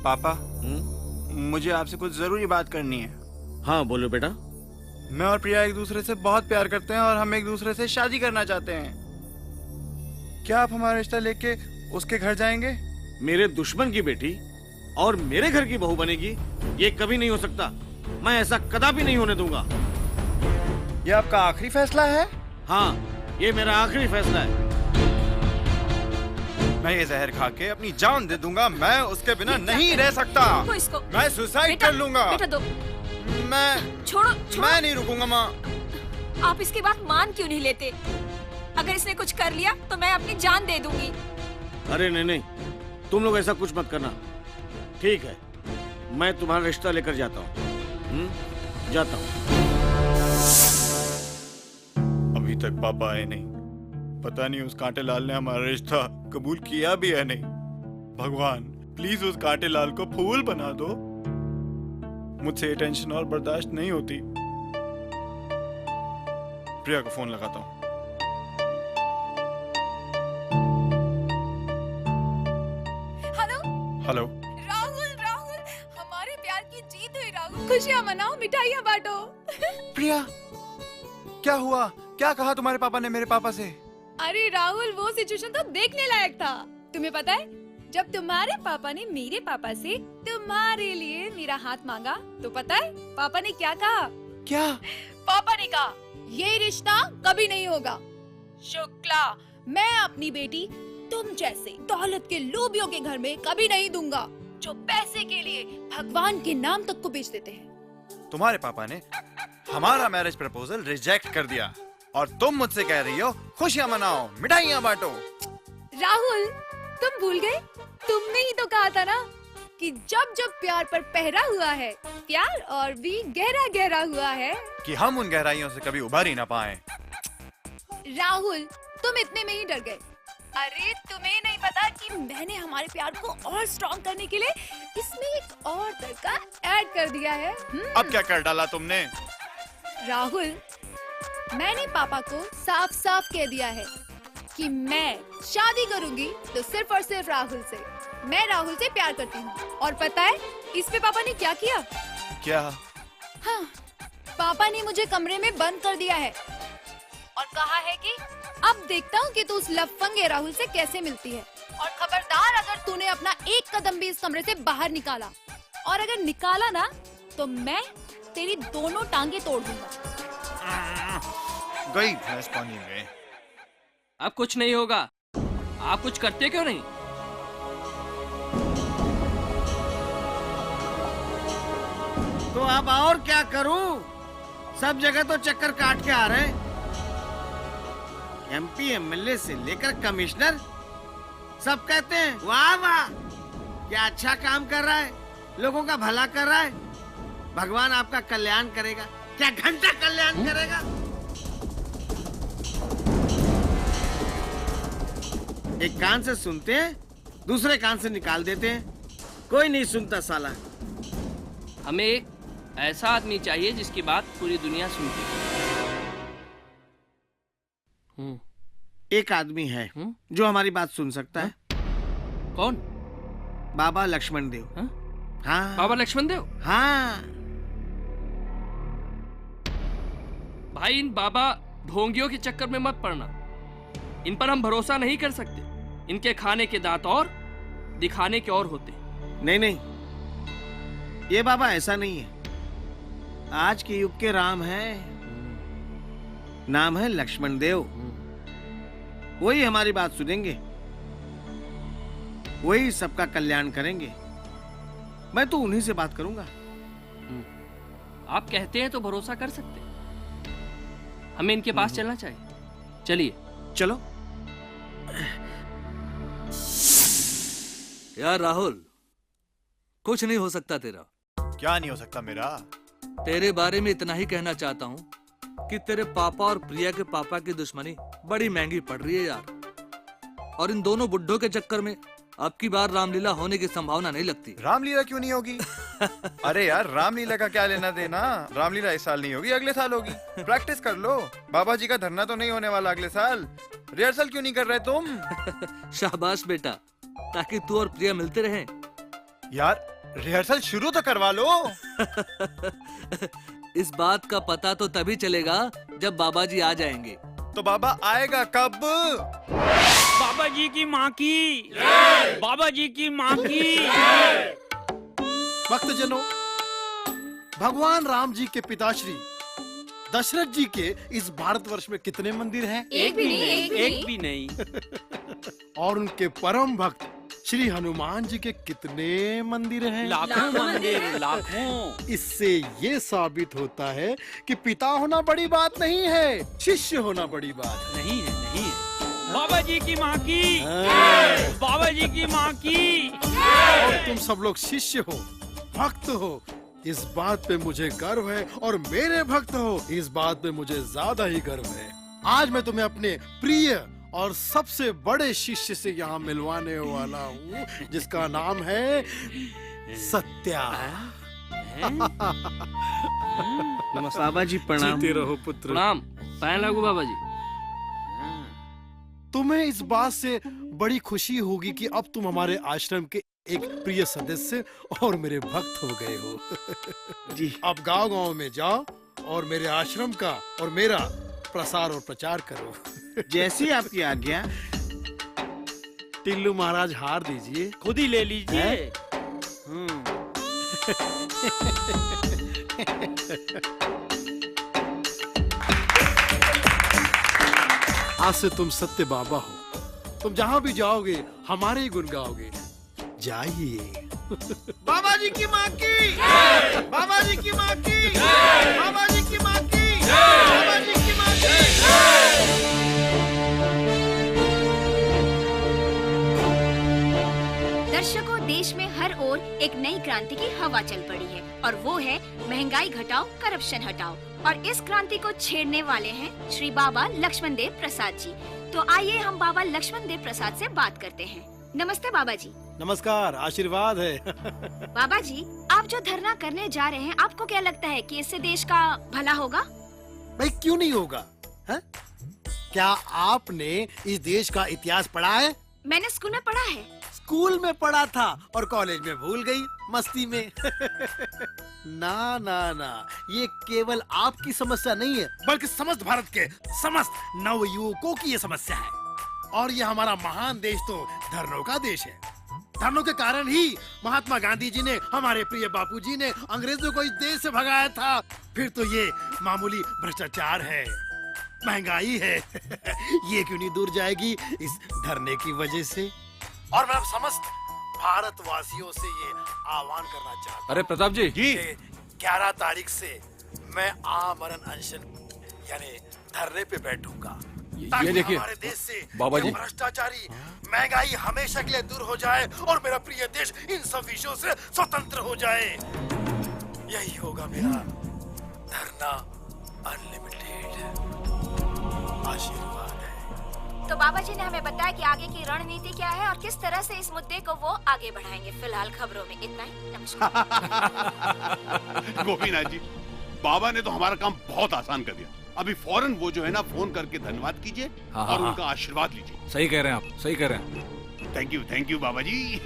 पापा मुझे आपसे कुछ जरूरी बात करनी है।
हाँ बोलो बेटा।
मैं और प्रिया एक दूसरे से बहुत प्यार करते हैं और हम एक दूसरे से शादी करना चाहते हैं। क्या आप हमारा रिश्ता लेके उसके घर जाएंगे?
मेरे दुश्मन की बेटी और मेरे घर की बहू बनेगी, ये कभी नहीं हो सकता। मैं ऐसा कदापि नहीं होने दूंगा।
ये आपका आखिरी फैसला है?
हाँ, ये मेरा आखिरी फैसला है।
मैं ये जहर खा के अपनी जान दे दूंगा। मैं उसके बिना नहीं रह सकता।
इसको।
मैं सुसाइड कर लूंगा।
बेटा दो।
मैं
छोड़ो।
मैं नहीं रुकूंगा माँ।
आप इसकी बात मान क्यों नहीं लेते? अगर इसने कुछ कर लिया तो मैं अपनी जान दे दूंगी।
अरे नहीं, तुम लोग ऐसा कुछ मत करना। ठीक है, मैं तुम्हारा रिश्ता लेकर जाता हूँ। जाता हूँ।
अभी तक पापा आए नहीं। पता नहीं उस कांटे लाल ने हमारा रिश्ता कबूल किया भी है नहीं। भगवान प्लीज उस कांटे लाल को फूल बना दो। मुझसे ये टेंशन और बर्दाश्त नहीं होती। प्रिया को फोन लगाता हूँ। हेलो।
राहुल, हमारे प्यार की जीत हुई राहुल। खुशियाँ मनाओ, मिठाइयाँ बांटो।
प्रिया क्या हुआ? क्या कहा तुम्हारे पापा ने मेरे पापा से?
अरे राहुल, वो सिचुएशन तो देखने लायक था। तुम्हें पता है, जब तुम्हारे पापा ने मेरे पापा से तुम्हारे लिए मेरा हाथ मांगा तो पता है पापा ने क्या कहा?
क्या?
पापा ने कहा ये रिश्ता कभी नहीं होगा। शुक्ला, मैं अपनी बेटी तुम जैसे दौलत के लोभियों के घर में कभी नहीं दूंगा, जो पैसे के लिए भगवान के नाम तक को बेच देते हैं।
तुम्हारे पापा ने हमारा मैरिज प्रपोजल रिजेक्ट कर दिया और तुम मुझसे कह रही हो खुशियां मनाओ, मिठाइयां बांटो।
राहुल, तुम भूल गए? तुमने ही तो कहा था ना कि जब जब प्यार पर पहरा हुआ है, प्यार और भी गहरा गहरा हुआ है,
कि हम उन गहराइयों से कभी उभर ही ना पाए।
राहुल, तुम इतने में ही डर गए। अरे तुम्हें नहीं पता कि मैंने हमारे प्यार को और स्ट्रॉन्ग करने के लिए इसमें एक और तड़का ऐड कर दिया है।
अब क्या कर डाला तुमने?
राहुल, मैंने पापा को साफ साफ कह दिया है कि मैं शादी करूंगी तो सिर्फ और सिर्फ राहुल से। मैं राहुल से प्यार करती हूँ। और पता है इस पे पापा ने क्या किया?
क्या?
हाँ, पापा ने मुझे कमरे में बंद कर दिया है और कहा है कि अब देखता हूँ कि तू उस लफंगे राहुल से कैसे मिलती है, और खबरदार अगर तूने अपना एक कदम भी इस कमरे से बाहर निकाला, और अगर निकाला ना तो मैं तेरी दोनों टांगे तोड़ दूंगा।
गई भैंस पानी में।
अब कुछ नहीं होगा। आप कुछ करते क्यों नहीं?
तो अब और क्या करूं? सब जगह तो चक्कर काट के आ रहे हैं। एमपी एमएलए से लेकर कमिश्नर सब कहते हैं वाह वाह, क्या अच्छा काम कर रहा है, लोगों का भला कर रहा है, भगवान आपका कल्याण करेगा। क्या घंटा कल्याण करेगा? एक कान से सुनते हैं, दूसरे कान से निकाल देते हैं। कोई नहीं सुनता साला।
हमें एक ऐसा आदमी चाहिए जिसकी बात पूरी दुनिया सुनती है।
एक आदमी है जो हमारी बात सुन सकता है।
कौन?
बाबा लक्ष्मण देव। हाँ।
बाबा लक्ष्मण देव?
हाँ।
भाई, इन बाबा ढोंगियों के चक्कर में मत पड़ना। इन पर हम भरोसा नहीं कर सकते। इनके खाने के दांत और दिखाने के और होते।
नहीं नहीं, ये बाबा ऐसा नहीं है। आज के युग के राम है, नाम है लक्ष्मण देव। वही हमारी बात सुनेंगे, वही सबका कल्याण करेंगे। मैं तो उन्हीं से बात करूंगा।
आप कहते हैं तो भरोसा कर सकते हैं। हमें इनके पास चलना चाहिए। चलिए।
चलो।
यार राहुल, कुछ नहीं हो सकता तेरा।
क्या नहीं हो सकता मेरा?
तेरे बारे में इतना ही कहना चाहता हूँ कि तेरे पापा और प्रिया के पापा की दुश्मनी बड़ी महंगी पड़ रही है यार। और इन दोनों बुड्ढों के चक्कर में अब की बार रामलीला होने की संभावना नहीं लगती।
रामलीला क्यों नहीं होगी? अरे यार, रामलीला का क्या लेना देना? रामलीला इस साल नहीं होगी, अगले साल होगी। प्रैक्टिस कर लो। बाबा जी का धरना तो नहीं होने वाला अगले साल। रिहर्सल क्यों नहीं कर रहे तुम?
शाबाश बेटा, ताकि तू और प्रिया मिलते रहें।
यार रिहर्सल शुरू तो करवा लो।
इस बात का पता तो तभी चलेगा जब बाबा जी आ जाएंगे।
तो बाबा आएगा कब?
बाबा जी की माँ की, बाबा जी की माँ की।
भक्तजनों, भगवान राम जी के पिताश्री दशरथ जी के इस भारतवर्ष में कितने मंदिर हैं?
एक भी नहीं,
एक भी नहीं।
और उनके परम भक्त श्री हनुमान जी के कितने मंदिर हैं?
लाखों मंदिर, लाखों।
इससे ये साबित होता है कि पिता होना बड़ी बात नहीं है, शिष्य होना बड़ी बात
नहीं है। नहीं है। बाबा जी की माँ की, बाबा जी की माँ की।
और तुम सब लोग शिष्य हो, भक्त हो, इस बात पे मुझे गर्व है। और मेरे भक्त हो, इस बात पे मुझे ज्यादा ही गर्व है। आज मैं तुम्हें अपने प्रिय और सबसे बड़े शिष्य से यहाँ मिलवाने वाला हूँ, जिसका नाम है सत्या।
नमस्ते बाबा जी, प्रणाम।
जीते रहो पुत्र।
प्रणाम। पैन लागू बाबा जी।
तुम्हें इस बात से बड़ी खुशी होगी कि अब तुम हमारे आश्रम के एक प्रिय सदस्य और मेरे भक्त हो गए हो।
जी।
अब गांव-गांव में जाओ और मेरे आश्रम का और मेरा प्रसार और प्रचार करो।
जैसी आपकी आज्ञा।
टिल्लू महाराज हार दीजिए,
खुद ही ले लीजिए।
आज से तुम सत्य बाबा हो। तुम जहाँ भी जाओगे हमारे ही गुण गाओगे। जाइए।
बाबा जी की माँ की, बाबा जी की माँ की, बाबा जी की माँ की, बाबा जी की माँ की।
दर्शकों, देश में हर ओर एक नई क्रांति की हवा चल पड़ी है और वो है महंगाई घटाओ, करप्शन हटाओ। और इस क्रांति को छेड़ने वाले हैं श्री बाबा लक्ष्मण देव प्रसाद जी। तो आइए हम बाबा लक्ष्मण देव प्रसाद से बात करते हैं। नमस्ते बाबा जी।
नमस्कार, आशीर्वाद है।
बाबा जी, आप जो धरना करने जा रहे हैं, आपको क्या लगता है कि इससे देश का भला होगा?
भाई क्यों नहीं होगा? है? क्या आपने इस देश का इतिहास पढ़ा है?
मैंने स्कूल में पढ़ा है।
स्कूल में पढ़ा था और कॉलेज में भूल गई मस्ती में। ना ना ना, ये केवल आपकी समस्या नहीं है, बल्कि समस्त भारत के समस्त नवयुवकों की ये समस्या है। और ये हमारा महान देश तो धरनों का देश है। धरनों के कारण ही महात्मा गांधी जी ने, हमारे प्रिय बापू जी ने अंग्रेजों को इस देश से भगाया था। फिर तो ये मामूली भ्रष्टाचार है, महंगाई है। ये क्यों नहीं दूर जाएगी इस धरने की वजह से? और मैं समस्त भारतवासियों से ये आह्वान करना चाहता हूँ।
अरे प्रताप जी,
11 तारीख से मैं आमरण अनशन यानी धरने पे बैठूंगा।
ये देखिए
हमारे देश से
बाबा जी,
भ्रष्टाचारी, महंगाई हमेशा के लिए दूर हो जाए और मेरा प्रिय देश इन सब विषयों से स्वतंत्र हो जाए। यही होगा मेरा धरना अनलिमिटेड। आशीर्वाद है।
तो बाबा जी ने हमें बताया कि आगे की रणनीति क्या है और किस तरह से इस मुद्दे को वो आगे बढ़ाएंगे। फिलहाल खबरों में इतना ही। नमस्कार।
गोपीनाथ जी, बाबा ने तो हमारा काम बहुत आसान कर दिया। अभी फौरन वो जो है ना, फोन करके धन्यवाद कीजिए और उनका आशीर्वाद लीजिए।
सही कह रहे हैं आप, सही कह रहे हैं।
थैंक यू बाबा जी।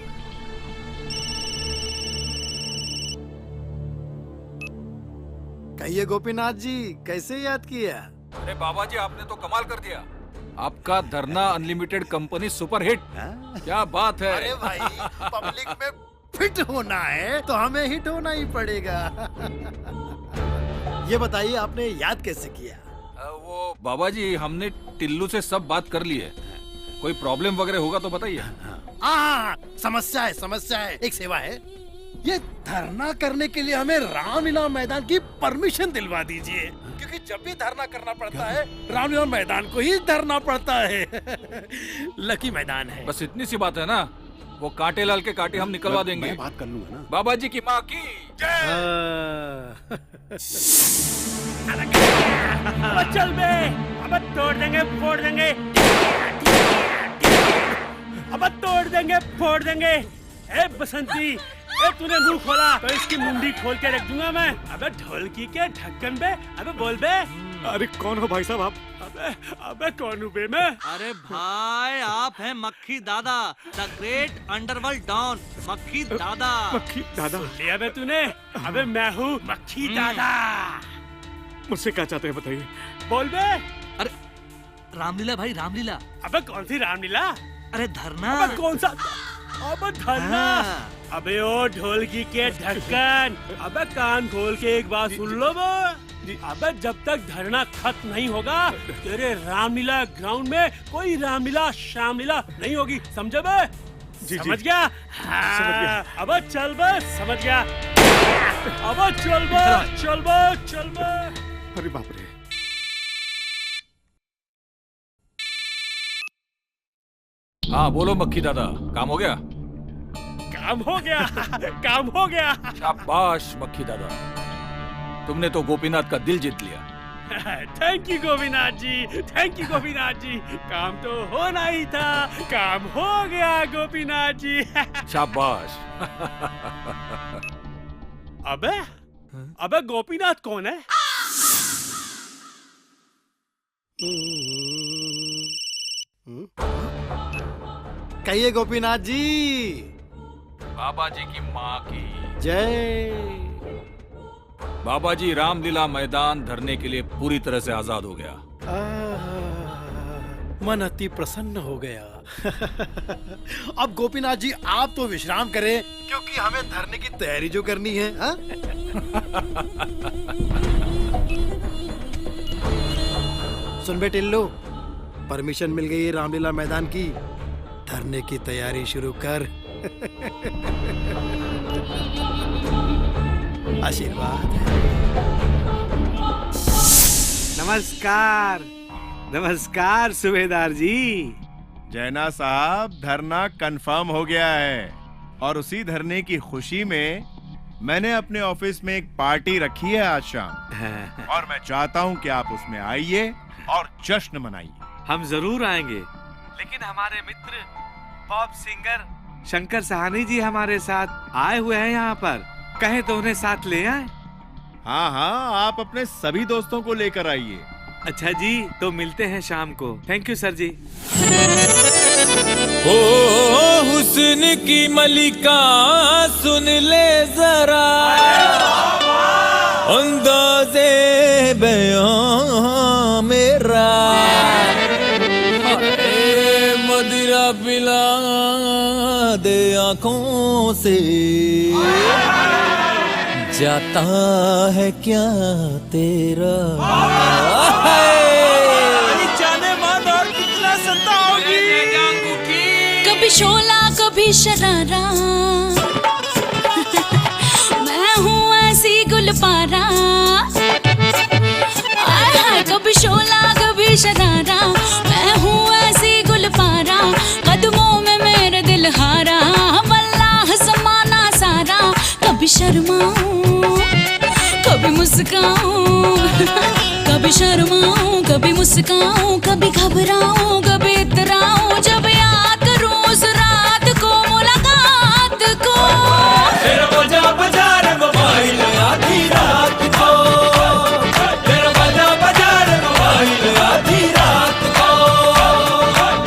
कहिए गोपीनाथ जी, कैसे याद किया?
अरे बाबा जी, आपने तो कमाल कर दिया। आपका धरना अनलिमिटेड कंपनी सुपर हिट। क्या बात है।
अरे भाई, पब्लिक में फिट होना है तो हमें हिट होना ही पड़ेगा। ये बताइए, आपने याद कैसे किया?
वो बाबा जी, हमने टिल्लू से सब बात कर ली है। कोई प्रॉब्लम वगैरह होगा तो बताइए।
हाँ, समस्या है, एक सेवा है। ये धरना करने के लिए हमें रामलीला मैदान की परमिशन दिलवा दीजिए, क्योंकि जब भी धरना करना पड़ता है रामलीला मैदान को ही धरना पड़ता है। लकी मैदान है।
बस इतनी सी बात है ना, वो कांटे लाल के कांटे हम निकलवा देंगे।
मैं बात कर लूंगा ना।
बाबा जी की माँ की
अब चल बे, अब तोड़ देंगे, फोड़ देंगे, अब तोड़ देंगे, फोड़ देंगे। ए बसंती, ए तूने मुंह खोला तो इसकी मुंडी खोल के रख दूंगा मैं। अबे ढोलकी के ढक्कन बे, अबे बोल बे।
अरे कौन हो भाई साहब आप?
अबे कौन हूँ बे मैं?
अरे भाई, आप हैं मक्खी दादा, द ग्रेट अंडरवर्ल्ड डॉन, मक्खी दादा।
मक्खी दादा
लिया बे तूने? अबे मैं हूँ मक्खी दादा।
मुझसे क्या चाहते हैं बताइए?
बोल बे।
अरे रामलीला भाई, रामलीला।
अबे कौन सी रामलीला?
अरे धरना।
अबे कौन सा? अबे धरना। अबे ओ ढोलकी के ढक्कन, अबे कान खोल के एक बात सुन लो बे। अबे जब तक धरना खत्म नहीं होगा, तेरे रामलीला ग्राउंड में कोई रामलीला शामलीला नहीं होगी, समझे बे? समझ गया? हाँ। अब चल बे, समझ गया? अब चल बे, चल बे, चल बे।
अरे बाप रे।
हाँ बोलो मक्खी दादा, काम हो गया?
काम हो गया, काम हो गया।
शाबाश मक्खी दादा, तुमने तो गोपीनाथ का दिल जीत लिया।
Thank you Gopinath ji, thank you Gopinath ji. काम तो होना ही था, काम हो गया गोपीनाथ जी।
शाबाश।
अबे गोपीनाथ कौन है?
कहिए गोपीनाथ जी।
बाबा जी की माँ की
जय।
बाबा जी, रामलीला मैदान धरने के लिए पूरी तरह से आजाद हो गया।
मन अति प्रसन्न हो गया। अब गोपीनाथ जी आप तो विश्राम करें, क्योंकि हमें धरने की तैयारी जो करनी है। हा? सुन बे टिल्लू, परमिशन मिल गई है रामलीला मैदान की, धरने की तैयारी शुरू कर। आशीर्वाद।
नमस्कार नमस्कार सूबेदार जी।
जैना साहब, धरना कंफर्म हो गया है और उसी धरने की खुशी में मैंने अपने ऑफिस में एक पार्टी रखी है आज शाम, और मैं चाहता हूं कि आप उसमें आइए और जश्न मनाइए।
हम जरूर आएंगे, लेकिन हमारे मित्र पॉप सिंगर शंकर सहानी जी हमारे साथ आए हुए हैं यहाँ पर, कहें तो उन्हें साथ ले आए।
हाँ हाँ, आप अपने सभी दोस्तों को लेकर आइए।
अच्छा जी, तो मिलते हैं शाम को। थैंक यू सर जी।
ओ हुस्न की मलिका सुन ले जरा, अंदाज़े बयां मेरा, मदिरा पिला दे आंखों से, जाता है क्या तेरा। जाने मन और कितना सताओगी।
कभी शोला कभी शरारा, मैं हूँ ऐसी गुलपारा। कभी शोला कभी शरारा, मैं हूँ ऐसी गुलपारा, कदमों में मेरे दिल हारा, वल्लाह समाना सारा। कभी शर्माऊं कभी मुस्काऊं, कभी शर्माऊं कभी मुस्काऊं, कभी घबराऊं कभी इतराऊं, जब याद करूं उस रात को, मुलाकात को। तेरा बजा बजा रे मोबाइल आधी रात को, तेरा बजा बजा रे मोबाइल आधी रात को,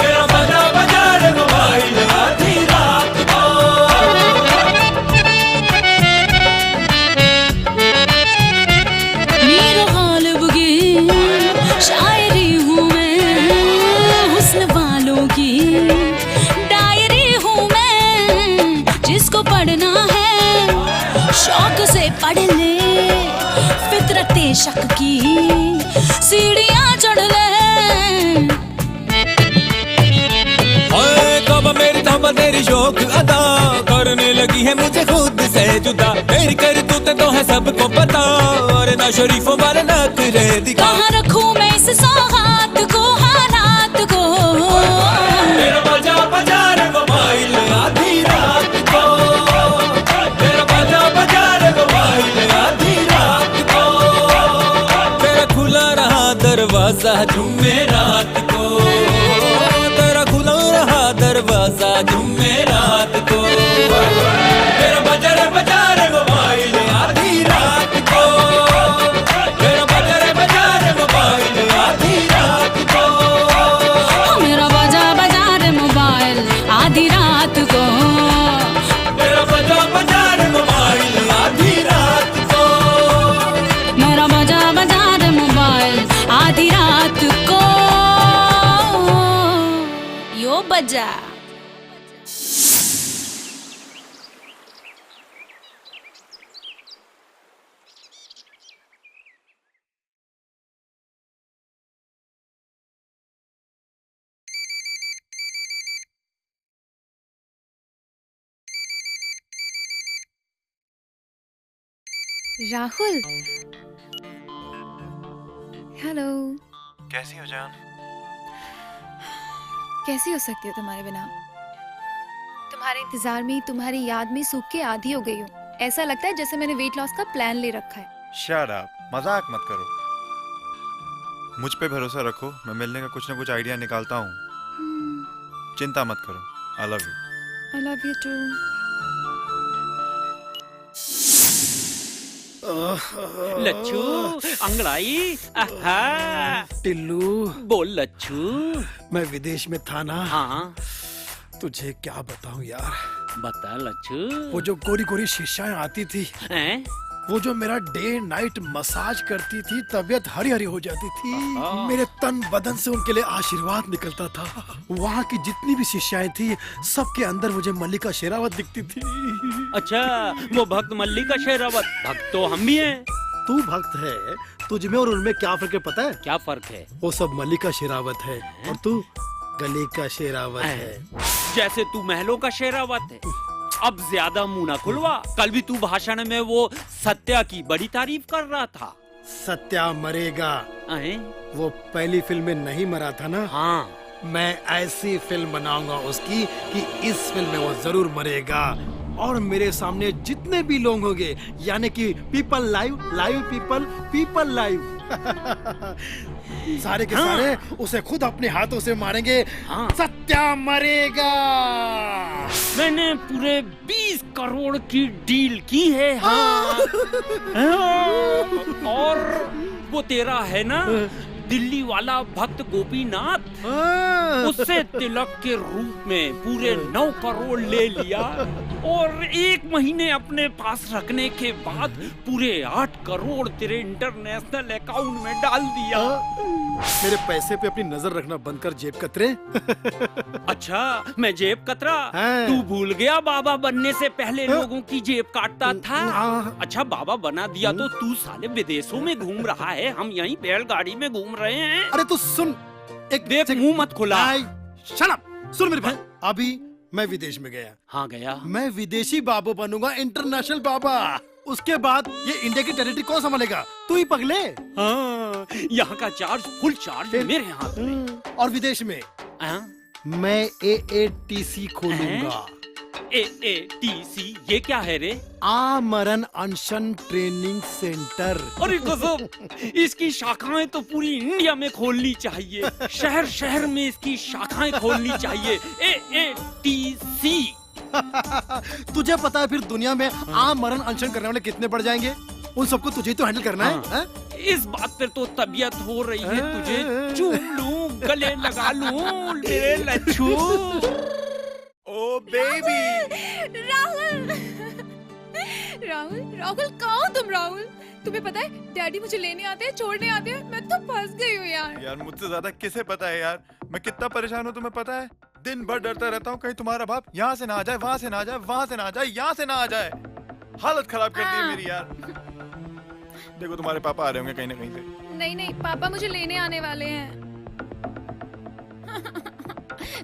तेरा बजा बजा रे मोबाइल आधी रात को। मीरा गालिब की शायरी हूँ मैं, हुस्न वालों की डायरी हूँ मैं, जिसको पढ़ना है शौक से पढ़ ले, फितरते शक की सीढ़ियाँ चढ़ ले।
कब मेरी तब तेरी शौक अदा करने लगी है मुझे खुद से जुदा, मेरी करतूतें तो है सबको पता, और ना शरीफों वाले नखरे दिखा।
कहाँ रखूं मैं इस सौगात को, हालात को।
तेरा बजा बजा रे मोबाइल आधी रात को, तेरा बजा बजा रे मोबाइल आधी रात को, तेरा खुला रहा दरवाजा जुमेरात को, तेरा खुला रहा दरवाजा जुमेरात को, तेरा बजा रे मोबाइल आधी रात को, तेरा बजा रे मोबाइल आधी रात को,
मेरा बजा रे मोबाइल आधी रात को,
तेरा बजा रे मोबाइल आधी रात को,
मेरा बजा रे मोबाइल आधी रात को। यो बजा।
राहुल, हेलो।
कैसी हो जान?
कैसी हो सकती हो तुम्हारे बिना? तुम्हारे इंतजार में, तुम्हारी याद में सूख के आधी हो गई हूँ। ऐसा लगता है जैसे मैंने वेट लॉस का प्लान ले रखा है।
शट अप, मजाक मत करो। मुझ पे भरोसा रखो, मैं मिलने का कुछ ना कुछ आइडिया निकालता हूँ। चिंता मत करो। I love you.
I love you too.
Lachchhu, अंगड़ाई, आहा।
टिल्लू,
बोल लच्छू।
मैं विदेश में था ना।
हाँ।
तुझे क्या बताऊं यार।
बता लच्छू।
वो जो गोरी गोरी शीशाएं आती थी,
हैं?
वो जो मेरा डे नाइट मसाज करती थी, तबीयत हरी हरी हो जाती थी। मेरे तन बदन से उनके लिए आशीर्वाद निकलता था। वहाँ की जितनी भी शिष्याएं थी, सबके अंदर मुझे मल्लिका शेरावत दिखती थी।
अच्छा, वो भक्त मल्लिका शेरावत, भक्त तो हम भी हैं।
तू भक्त है, तुझ में और उनमें क्या फर्क है पता है?
क्या फर्क है?
वो सब मल्लिका शेरावत है और तू गले का शेरावत है।
जैसे तू महलों का शेरावत है। अब ज्यादा मुंह ना खुलवा। कल भी तू भाषण में वो सत्या की बड़ी तारीफ कर रहा था।
सत्या मरेगा। वो पहली फिल्म में नहीं मरा था ना?
हाँ।
मैं ऐसी फिल्म बनाऊंगा उसकी कि इस फिल्म में वो जरूर मरेगा। और मेरे सामने जितने भी लोग होंगे, यानी कि people live, live people, people live, सारे के सारे उसे खुद अपने हाथों से मारेंगे। सत्या मरेगा।
मैंने पूरे 20 करोड़ की डील की है। हाँ। और वो तेरा है ना दिल्ली वाला भक्त गोपीनाथ, उससे तिलक के रूप में पूरे 9 करोड़ ले लिया और 1 महीने अपने पास रखने के बाद पूरे 8 करोड़ तेरे इंटरनेशनल अकाउंट में डाल दिया।
मेरे पैसे पे अपनी नजर रखना बंद कर, जेब कतरे।
अच्छा, मैं जेब कतरा? तू भूल गया बाबा बनने से पहले लोगों की जेब काटता था? अच्छा, बाबा बना दिया तो तू साले विदेशों में घूम रहा है, हम यहीं बैलगाड़ी में घूम रहे हैं।
अरे तू सुन, एक
देख, मुंह मत खुला।
शट अप, सुन मेरे भाई। अभी मैं विदेश में गया।
हाँ, गया।
मैं विदेशी बाबू बनूंगा, इंटरनेशनल बाबा। उसके बाद ये इंडिया की टेरिटरी कौन संभालेगा? तू ही पगले।
हाँ, यहाँ का चार्ज फुल चार्ज मेरे हाथ में।
और विदेश में मैं AATC खोलूंगा।
AATC ये क्या है रे?
आमरण अनशन ट्रेनिंग सेंटर।
अरे गजब, इसकी शाखाएं तो पूरी इंडिया में खोलनी चाहिए। शहर शहर में इसकी शाखाएं खोलनी चाहिए। AATC।
तुझे पता है फिर दुनिया में आमरण अनशन करने वाले कितने बढ़ जाएंगे? उन सबको तुझे तो हैंडल करना है?
इस बात पर तो तबीयत हो रही है तुझे चूम लूं, गले लगा लूं मेरे लच्छू।
ओ बेबी।
राहुल, राहुल, राहुल, कहाँ हो तुम? राहुल, तुम्हें पता है डैडी मुझे लेने आते हैं, छोड़ने आते हैं, मैं तो फंस गई हूँ यार।
यार मुझसे ज्यादा किसे पता है यार, मैं कितना परेशान हूँ तुम्हें पता है? दिन भर डरता रहता हूँ कहीं तुम्हारा बाप यहाँ से ना आ जाए, वहाँ से ना आ जाए, वहाँ से ना आ जाए, यहाँ से ना आ जाए। हालत खराब कर दी है मेरी यार। देखो तुम्हारे पापा आ रहे होंगे कहीं ना कहीं से।
नहीं नहीं, पापा मुझे लेने आने वाले हैं।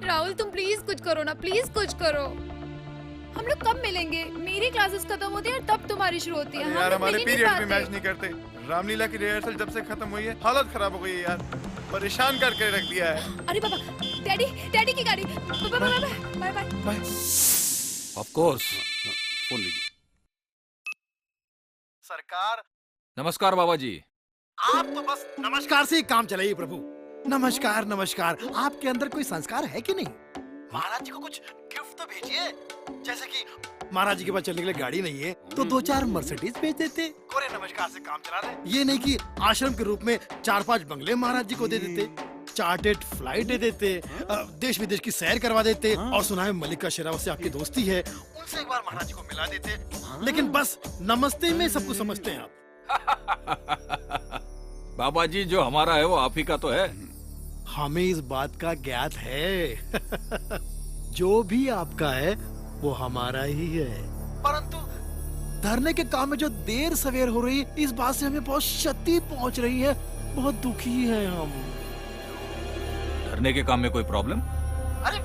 राहुल, तुम प्लीज कुछ करो ना, प्लीज कुछ करो। हम लोग कब मिलेंगे? मेरी क्लासेस खत्म होती है और तब तुम्हारी शुरू होती है।
यार हमारे पीरियड भी मैच नहीं करते। रामलीला की रिहर्सल जब से खत्म हुई है हालत खराब हो गई है यार, परेशान करके रख दिया है।
अरे बाबा, डैडी, डैडी की गाड़ी। Bye bye bye bye.
Of course. Phone लीजिए।
सरकार।
नमस्कार बाबा जी।
आप तो बस नमस्कार से ही काम चलाइए प्रभु। नमस्कार नमस्कार। आपके अंदर कोई संस्कार है कि नहीं? महाराज जी को कुछ गिफ्ट तो भेजिए। जैसे कि महाराज जी के पास चलने के लिए गाड़ी नहीं है तो 2-4 मर्सिडीज भेज देते। कोरे नमस्कार से काम चला रहे। ये नहीं कि आश्रम के रूप में 4-5 बंगले महाराज जी को दे देते, चार्टेड फ्लाइट दे देते, देश विदेश की सैर करवा देते। और सुना है मल्लिका शेरावत से आपकी दोस्ती है, उनसे एक बार महाराज जी को मिला देते। लेकिन बस नमस्ते में सब कुछ समझते हैं आप।
बाबा जी जो हमारा है वो आप ही का तो है।
हमें इस बात का ज्ञात है। जो भी आपका है वो हमारा ही है। परंतु धरने के काम में जो देर सवेर हो रही है, इस बात से हमें बहुत क्षति पहुंच रही है। बहुत दुखी हैं हम।
धरने के काम में कोई प्रॉब्लम?
अरे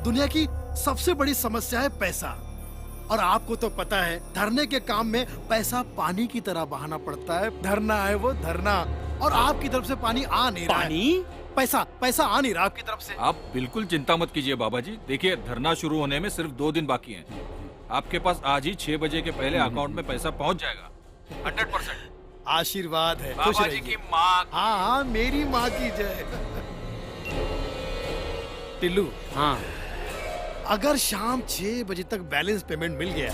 दुनिया की सबसे बड़ी समस्या है पैसा। और आपको तो पता है धरने के काम में पैसा पानी की तरह बहाना पड़ता है। धरना है वो धरना, और आपकी तरफ से पानी आ नहीं रहा है। पैसा आ नहीं रहा आपकी तरफ से।
आप बिल्कुल चिंता मत कीजिए बाबा जी। देखिए धरना शुरू होने में सिर्फ 2 दिन बाकी हैं। आपके पास आज ही 6 बजे के पहले अकाउंट में पैसा पहुंच जाएगा। 100%।
आशीर्वाद है।
बाबा जी की माँ।
हाँ, मेरी माँ की जय। टिल्लू।
हाँ,
अगर शाम 6 बजे तक बैलेंस पेमेंट मिल गया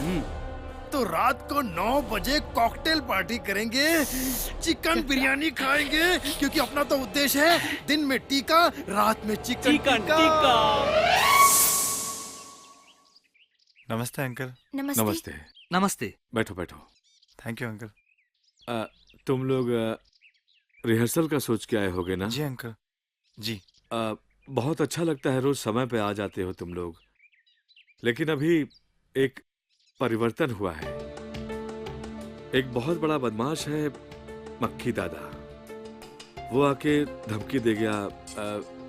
तो रात को 9 बजे कॉकटेल पार्टी करेंगे, चिकन बिरयानी खाएंगे, क्योंकि अपना तो उद्देश्य है दिन में टीका, रात में चिकन टीका।
नमस्ते अंकल।
नमस्ते।
नमस्ते।
बैठो बैठो। Thank you uncle.
तुम लोग रिहर्सल का सोच के आए होगे ना?
जी अंकल जी।
बहुत अच्छा लगता है, रोज समय पे आ जाते हो तुम लोग, लेकिन अभी एक परिवर्तन हुआ है। एक बहुत बड़ा बदमाश है मक्खी दादा, वो आके धमकी दे गया,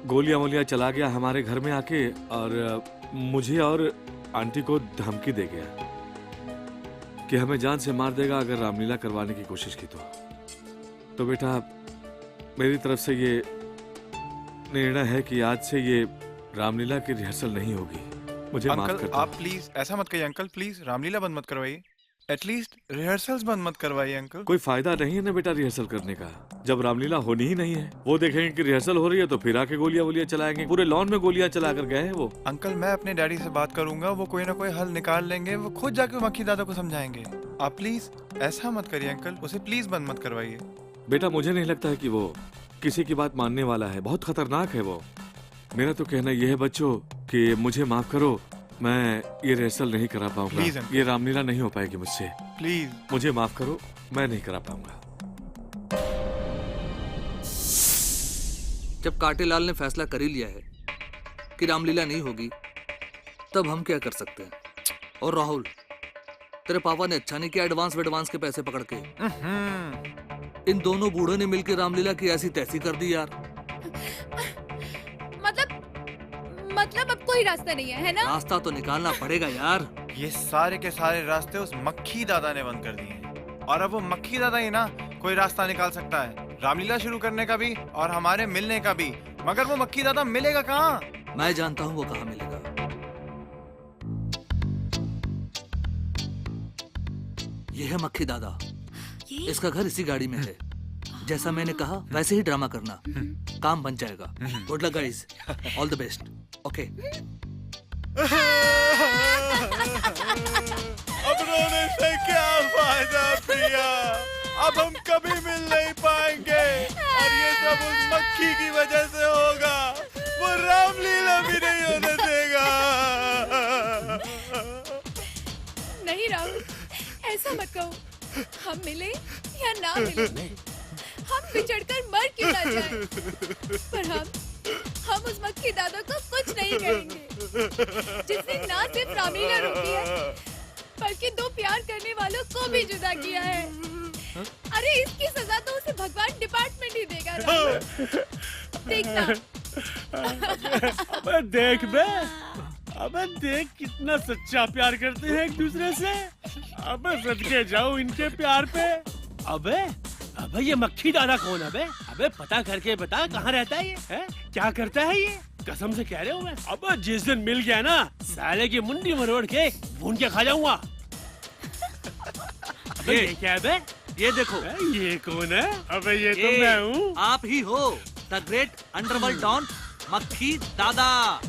गोलियां वोलियां चला गया हमारे घर में आके, और मुझे और आंटी को धमकी दे गया कि हमें जान से मार देगा अगर रामलीला करवाने की कोशिश की तो बेटा मेरी तरफ से ये निर्णय है कि आज से ये रामलीला की रिहर्सल नहीं होगी। मुझे माफ कर
अंकल
दो।
आप प्लीज ऐसा मत कहिए अंकल, प्लीज रामलीला बंद मत करवाइए, एटलीस्ट रिहर्सल्स बंद मत करवाइए अंकल।
कोई फायदा नहीं है ना बेटा रिहर्सल करने का, जब रामलीला होनी ही नहीं है। वो देखेंगे कि रिहर्सल हो रही है तो फिर आके गोलियां वोलियां चलाएंगे। पूरे लॉन में गोलियां चला कर गए हैं वो।
अंकल मैं अपने डैडी से बात करूंगा, वो कोई ना कोई हल निकाल लेंगे, वो खुद जाके मक्खी दादा को समझाएंगे। आप प्लीज ऐसा मत करिए अंकल, उसे प्लीज बंद मत करवाइए।
बेटा मुझे नहीं लगता है कि वो किसी की बात मानने वाला है, बहुत खतरनाक है वो। मेरा तो कहना यह है बच्चों कि मुझे माफ करो, मैं ये रिहर्सल नहीं करा पाऊंगा।
Please, uncle.
ये रामलीला नहीं हो पाएगी मुझसे,
प्लीज
मुझे माफ करो, मैं नहीं करा पाऊंगा।
जब कांटेलाल ने फैसला कर ही लिया है कि रामलीला नहीं होगी, तब हम क्या कर सकते हैं? और राहुल, तेरे पापा ने अच्छा नहीं किया एडवांस के पैसे पकड़ के। इन दोनों बूढ़ों ने मिलकर रामलीला की ऐसी तैसी कर दी यार।
मतलब अब कोई रास्ता नहीं है ना?
रास्ता तो निकालना पड़ेगा यार।
ये सारे के सारे रास्ते उस मक्खी दादा ने बंद कर दिए हैं, और अब वो मक्खी दादा ही ना कोई रास्ता निकाल सकता है रामलीला शुरू करने का भी और हमारे मिलने का भी। मगर वो मक्खी दादा मिलेगा कहाँ?
मैं जानता हूँ वो कहाँ मिलेगा। ये है मक्खी दादा, इसका घर इसी गाड़ी में है। जैसा मैंने कहा वैसे ही ड्रामा करना, काम बन जाएगा। Good luck guys, all the best. Okay.
अब रोने से क्या फायदा प्रिया, अब हम कभी मिल नहीं पाएंगे, और ये सब उस मक्खी की वजह से होगा। वो रामलीला भी नहीं होने देगा।
नहीं राहुल, ऐसा मत कहो। हम मिले या ना मिले, हम बिछड़कर मर क्यों ना जाएं, पर हम उस मक्खी दादा को कुछ नहीं करेंगे जिसने ना सिर्फ रामलीला रोकी है बल्कि दो प्यार करने वालों को भी जुदा किया है। अरे इसकी सजा तो उसे भगवान डिपार्टमेंट ही देगा राहुल। देखना।
अबे देख बे, अबे देख कितना सच्चा प्यार करते हैं एक दूसरे से। अबे सदके जाओ इनके प्यार पे। अबे ये मक्खी दादा कौन है बे? अबे पता करके बता, कहाँ रहता है ये? है क्या करता है ये? कसम से कह रहे हो मैं। अबे जिस दिन मिल गया ना, साले की मुंडी मरोड़ के भून के खा जाऊंगा। अबे ये क्या है बे?
ये देखो।
ये कौन है? अबे ये तो मैं हूँ।
आप ही हो द ग्रेट अंडरवर्ल्ड डॉन मक्खी दादा।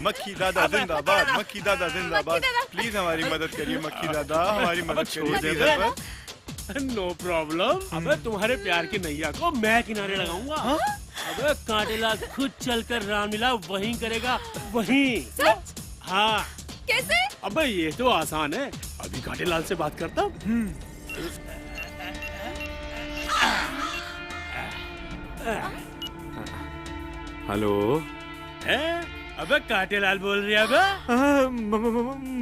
मक्खी दादा जिंदाबाद, मक्खी दादा जिंदाबाद। प्लीज हमारी मदद करिए मक्खी दादा, हमारी मदद करिए।
No problem. अबे तुम्हारे प्यार की नैया को मैं किनारे लगाऊंगा। अबे कांटेलाल खुद चलकर रामलीला वहीं करेगा, वहीं। हाँ।
कैसे?
अबे ये तो आसान है, अभी कांटेलाल से बात करता हूँ।
हेलो।
अबे कांटेलाल बोल रही है बे?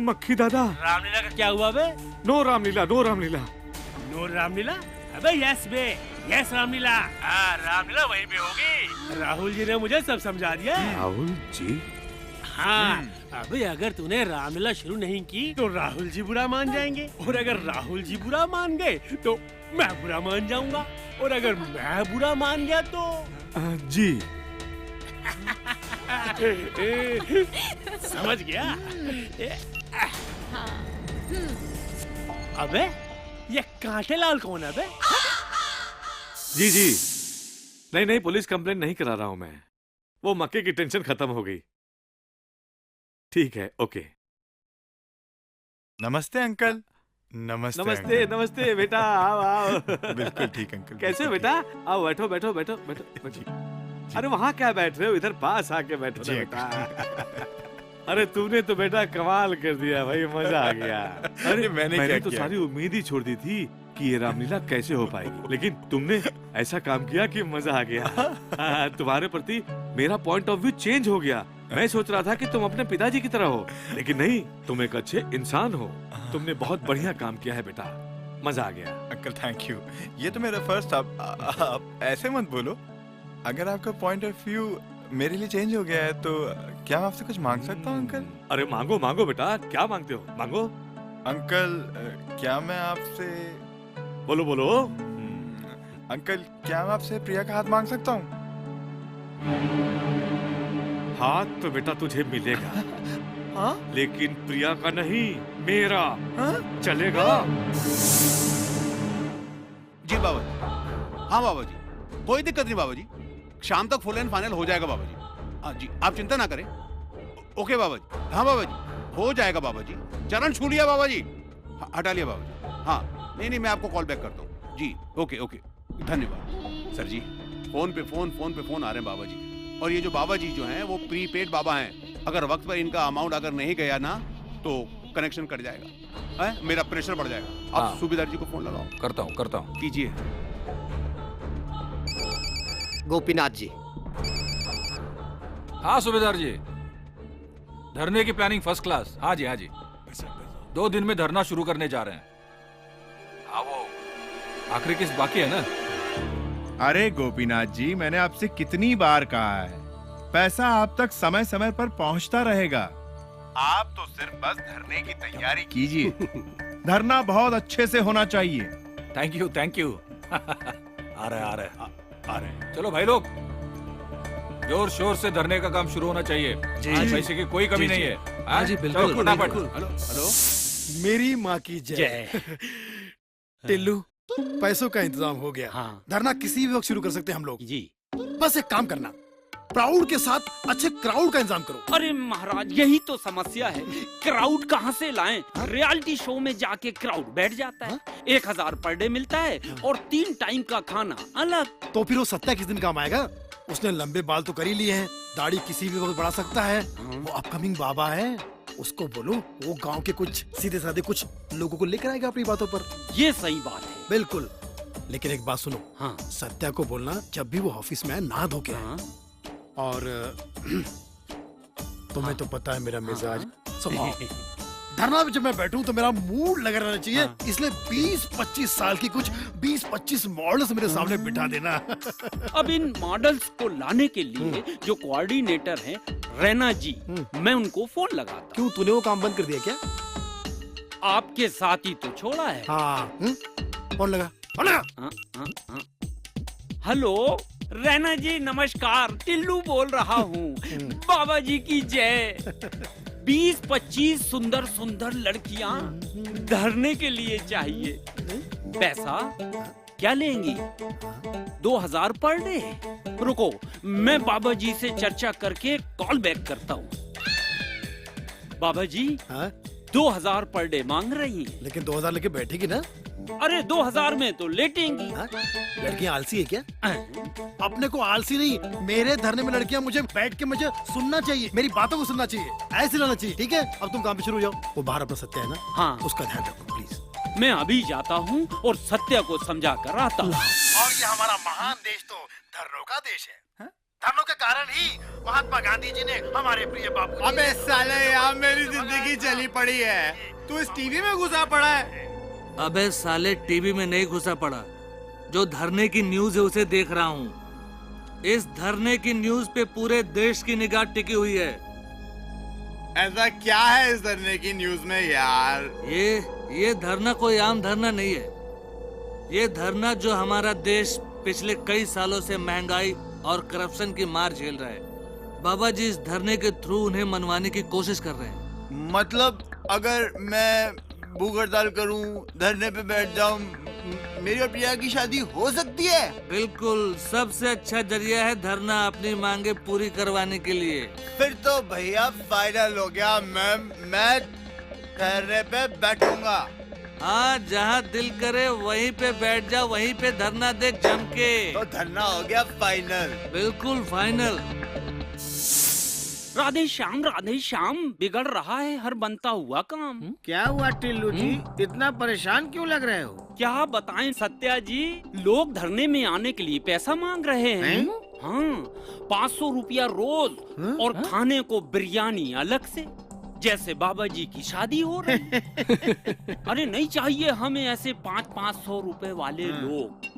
मक्खी दादा।
रामलीला का क्या हुआ बे?
No Ramlila, no Ramlila.
No Ramlila? अबे यस बे, यस रामलीला। रामलीला वहीं पे होगी। राहुल जी ने मुझे सब समझा दिया।
राहुल जी?
हाँ। अबे अगर तूने रामलीला शुरू नहीं की तो राहुल जी बुरा मान जाएंगे, और अगर राहुल जी बुरा मान गए तो मैं बुरा मान जाऊंगा, और अगर मैं बुरा मान गया तो
जी।
समझ गया? अबे ये कांटेलाल कौन है बे?
जी जी, नहीं पुलिस कंप्लेंट नहीं करा रहा हूं मैं, वो मक्के की टेंशन खत्म हो गई। ठीक है, ओके।
नमस्ते अंकल। नमस्ते
नमस्ते
अंकल।
नमस्ते बेटा, आओ।
बिल्कुल ठीक अंकल।
कैसे हो बेटा? आओ बैठो बैठो बैठो बैठो बैठो। अरे वहाँ क्या बैठ रहे हो, इधर पास आके बैठो ना बेटा। अरे तूने तो बेटा कमाल कर दिया भाई, मजा आ गया। अरे
मैंने क्या
तो
किया?
सारी उम्मीद ही छोड़ दी थी कि ये रामलीला कैसे हो पाएगी, लेकिन तुमने ऐसा काम किया कि मजा आ गया। तुम्हारे प्रति मेरा पॉइंट ऑफ व्यू चेंज हो गया। मैं सोच रहा था कि तुम अपने पिताजी की तरह हो, लेकिन नहीं, तुम एक अच्छे इंसान हो। तुमने बहुत बढ़िया काम किया है बेटा, मजा आ गया।
अंकल थैंक यू, ये तो मेरा फर्स्ट। आप ऐसे मत बोलो। अगर आपका पॉइंट ऑफ व्यू मेरे लिए चेंज हो गया है तो क्या मैं आपसे कुछ मांग सकता हूँ अंकल?
अरे मांगो मांगो बेटा, क्या मांगते हो, मांगो।
अंकल क्या मैं आपसे,
बोलो बोलो।
अंकल क्या मैं आपसे प्रिया का हाथ मांग सकता हूँ?
हाथ तो बेटा तुझे मिलेगा,
हाँ?
लेकिन प्रिया का नहीं, मेरा। हाँ? चलेगा?
जी बाबा जी। हाँ बाबा जी, कोई दिक्कत नहीं बाबा जी, शाम तक फुल एंड फाइनल हो जाएगा बाबा जी। हाँ जी, आप चिंता ना करें। ओके बाबा जी। हाँ बाबा जी, हो जाएगा बाबा जी। चरण छू लिया बाबा जी, हटा लिया बाबा जी। हाँ नहीं, मैं आपको कॉल बैक करता हूँ जी। ओके ओके, धन्यवाद सर जी। फोन पे फोन आ रहे हैं बाबा जी। और ये जो बाबा जी जो हैं वो प्रीपेड बाबा हैं। अगर वक्त पर इनका अमाउंट अगर नहीं गया ना तो कनेक्शन कट जाएगा, है? मेरा प्रेशर बढ़ जाएगा। आप सूबेदार जी को फोन लगाओ।
करता हूँ।
कीजिए।
गोपीनाथ जी।
हाँ सूबेदार जी, धरने की प्लानिंग फर्स्ट क्लास। हाँ जी 2 दिन में धरना शुरू करने जा रहे हैं। हाँ वो आखिरी किस्त बाकी है ना?
अरे गोपीनाथ जी, मैंने आपसे कितनी बार कहा है, पैसा आप तक समय समय पर पहुंचता रहेगा। आप तो सिर्फ बस धरने की तैयारी कीजिए। धरना बहुत अच्छे से होना चाहिए।
Thank you. आ रहे। चलो भाई लोग, जोर शोर से धरने का काम शुरू होना चाहिए। आज पैसे की कोई कमी नहीं है।
हाँ जी बिल्कुल।
फटाफट।
हेलो,
मेरी माँ की जय। टिल्लू, पैसों का इंतजाम हो गया।
हाँ।
धरना किसी भी वक्त शुरू कर सकते हैं हम लोग
जी।
बस एक काम करना, प्राउड के साथ अच्छे क्राउड का इंतजाम करो।
अरे महाराज, यही तो समस्या है, क्राउड कहाँ से लाएं? रियलिटी शो में जाके क्राउड बैठ जाता है। 1000 पर डे मिलता है और 3 टाइम का खाना अलग।
तो फिर वो सत्या किस दिन काम आएगा? उसने लंबे बाल तो कर ही लिए हैं, दाढ़ी किसी भी वक्त बढ़ा सकता है। वो अपकमिंग बाबा है, उसको बोलो वो गांव के कुछ सीधे साधे कुछ लोगों को लेकर आएगा अपनी बातों पर।
ये सही बात है।
बिल्कुल, लेकिन एक बात सुनो।
हाँ।
सत्या को बोलना जब भी वो ऑफिस में आए नहा धो के आए। और तुम्हें तो पता है मेरा मिजाज स्वभाव। धरना में जब मैं बैठूं तो मेरा मूड लगा रहना चाहिए। इसलिए 20-25 साल की कुछ 20-25 मॉडल्स मेरे सामने बिठा देना।
अब इन मॉडल्स को लाने के लिए जो कोऑर्डिनेटर हैं रैना जी, मैं उनको फोन लगाता।
क्यों, तूने वो काम बंद कर दिया क्या?
आपके साथ ही तो छोड़ा है।
हाँ, फोन लगा।
हेलो रैना जी, नमस्कार। टिल्लू बोल रहा हूँ। बाबा जी की जय। 20-25 सुंदर सुंदर लड़कियाँ धरने के लिए चाहिए। पैसा क्या लेंगी? 2000 पर डे। रुको, मैं बाबा जी से चर्चा करके कॉल बैक करता हूँ। बाबा जी 2000 पर डे मांग रही हैं।
लेकिन 2000 लेके बैठेगी ना?
अरे 2000 में तो लेटेंगी।
लड़कियां आलसी है क्या? अपने को आलसी नहीं, मेरे धरने में लड़कियां मुझे बैठ के मुझे सुनना चाहिए, मेरी बातों को सुनना चाहिए, ऐसे रहना चाहिए। ठीक है, अब तुम काम पे शुरू हो जाओ। वो बाहर अपना सत्या है ना?
हाँ,
उसका ध्यान रखो प्लीज।
मैं अभी जाता हूँ और सत्या को समझा कर आता हूँ।
और ये हमारा महान देश तो धरनों का देश है। धरनों के कारण ही महात्मा गांधी जी ने हमारे प्रिय बापू।
अबे साले यार, मेरी जिंदगी चली पड़ी है, तू इस टीवी में घुसा पड़ा है।
अबे साले, टीवी में नहीं घुसा पड़ा, जो धरने की न्यूज है उसे देख रहा हूँ। इस धरने की न्यूज पे पूरे देश की निगाह टिकी हुई है।
ऐसा क्या है इस धरने की न्यूज में यार?
ये धरना कोई आम धरना नहीं है। ये धरना जो हमारा देश पिछले कई सालों से महंगाई और करप्शन की मार झेल रहा है, बाबा जी इस धरने के थ्रू उन्हें मनवाने की कोशिश कर रहे हैं।
मतलब अगर मैं भूख हड़ताल करूं, धरने पे बैठ जाऊं, मेरी और प्रिया की शादी हो सकती है?
बिल्कुल, सबसे अच्छा जरिया है धरना अपनी मांगे पूरी करवाने के लिए।
फिर तो भैया फाइनल हो गया, मैं धरने पे बैठूंगा।
हाँ, जहाँ दिल करे वहीं पे बैठ जा, वहीं पे धरना दे जम के।
तो धरना हो गया फाइनल?
बिल्कुल फाइनल।
राधे श्याम बिगड़ रहा है हर बनता हुआ काम।
क्या हुआ टिल्लू जी, इतना परेशान क्यों लग रहे हो?
क्या बताएं सत्या जी, लोग धरने में आने के लिए पैसा मांग रहे हैं। हाँ, 500 रुपया रोज और खाने को बिरयानी अलग से, जैसे बाबा जी की शादी हो रही। अरे नहीं चाहिए हमें ऐसे 500 रुपए वाले लोग,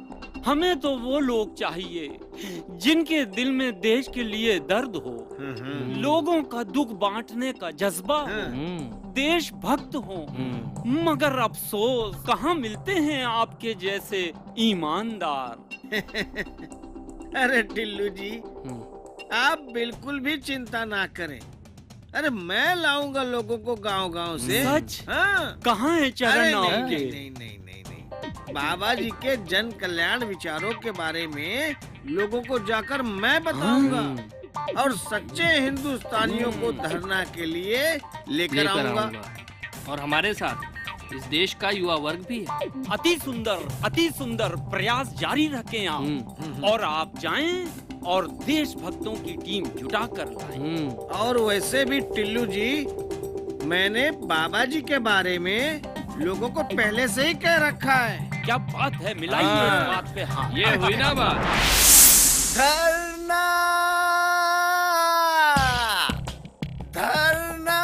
हमें तो वो लोग चाहिए जिनके दिल में देश के लिए दर्द हो, लोगों का दुख बांटने का जज्बा हो, देशभक्त हो। मगर अफसोस कहाँ मिलते हैं आपके जैसे ईमानदार।
अरे टिल्लू जी, आप बिल्कुल भी चिंता ना करें। अरे मैं लाऊंगा लोगों को गांव-गांव से।
सच?
हाँ।
कहाँ है चरण आपके?
नहीं। बाबा जी के जन कल्याण विचारों के बारे में लोगों को जाकर मैं बताऊंगा और सच्चे हिंदुस्तानियों को धरना के लिए लेकर आऊंगा।
और हमारे साथ इस देश का युवा वर्ग भी है।
अति सुंदर प्रयास जारी रखें आप, और आप जाएं और देशभक्तों की टीम जुटा कर लाएं।
और वैसे भी टिल्लू जी, मैंने बाबा जी के बारे में लोगों को पहले से ही कह रखा है।
क्या बात है, मिलाइए इस बात पे हाथ।
ये हुई ना बात।
धरना धरना।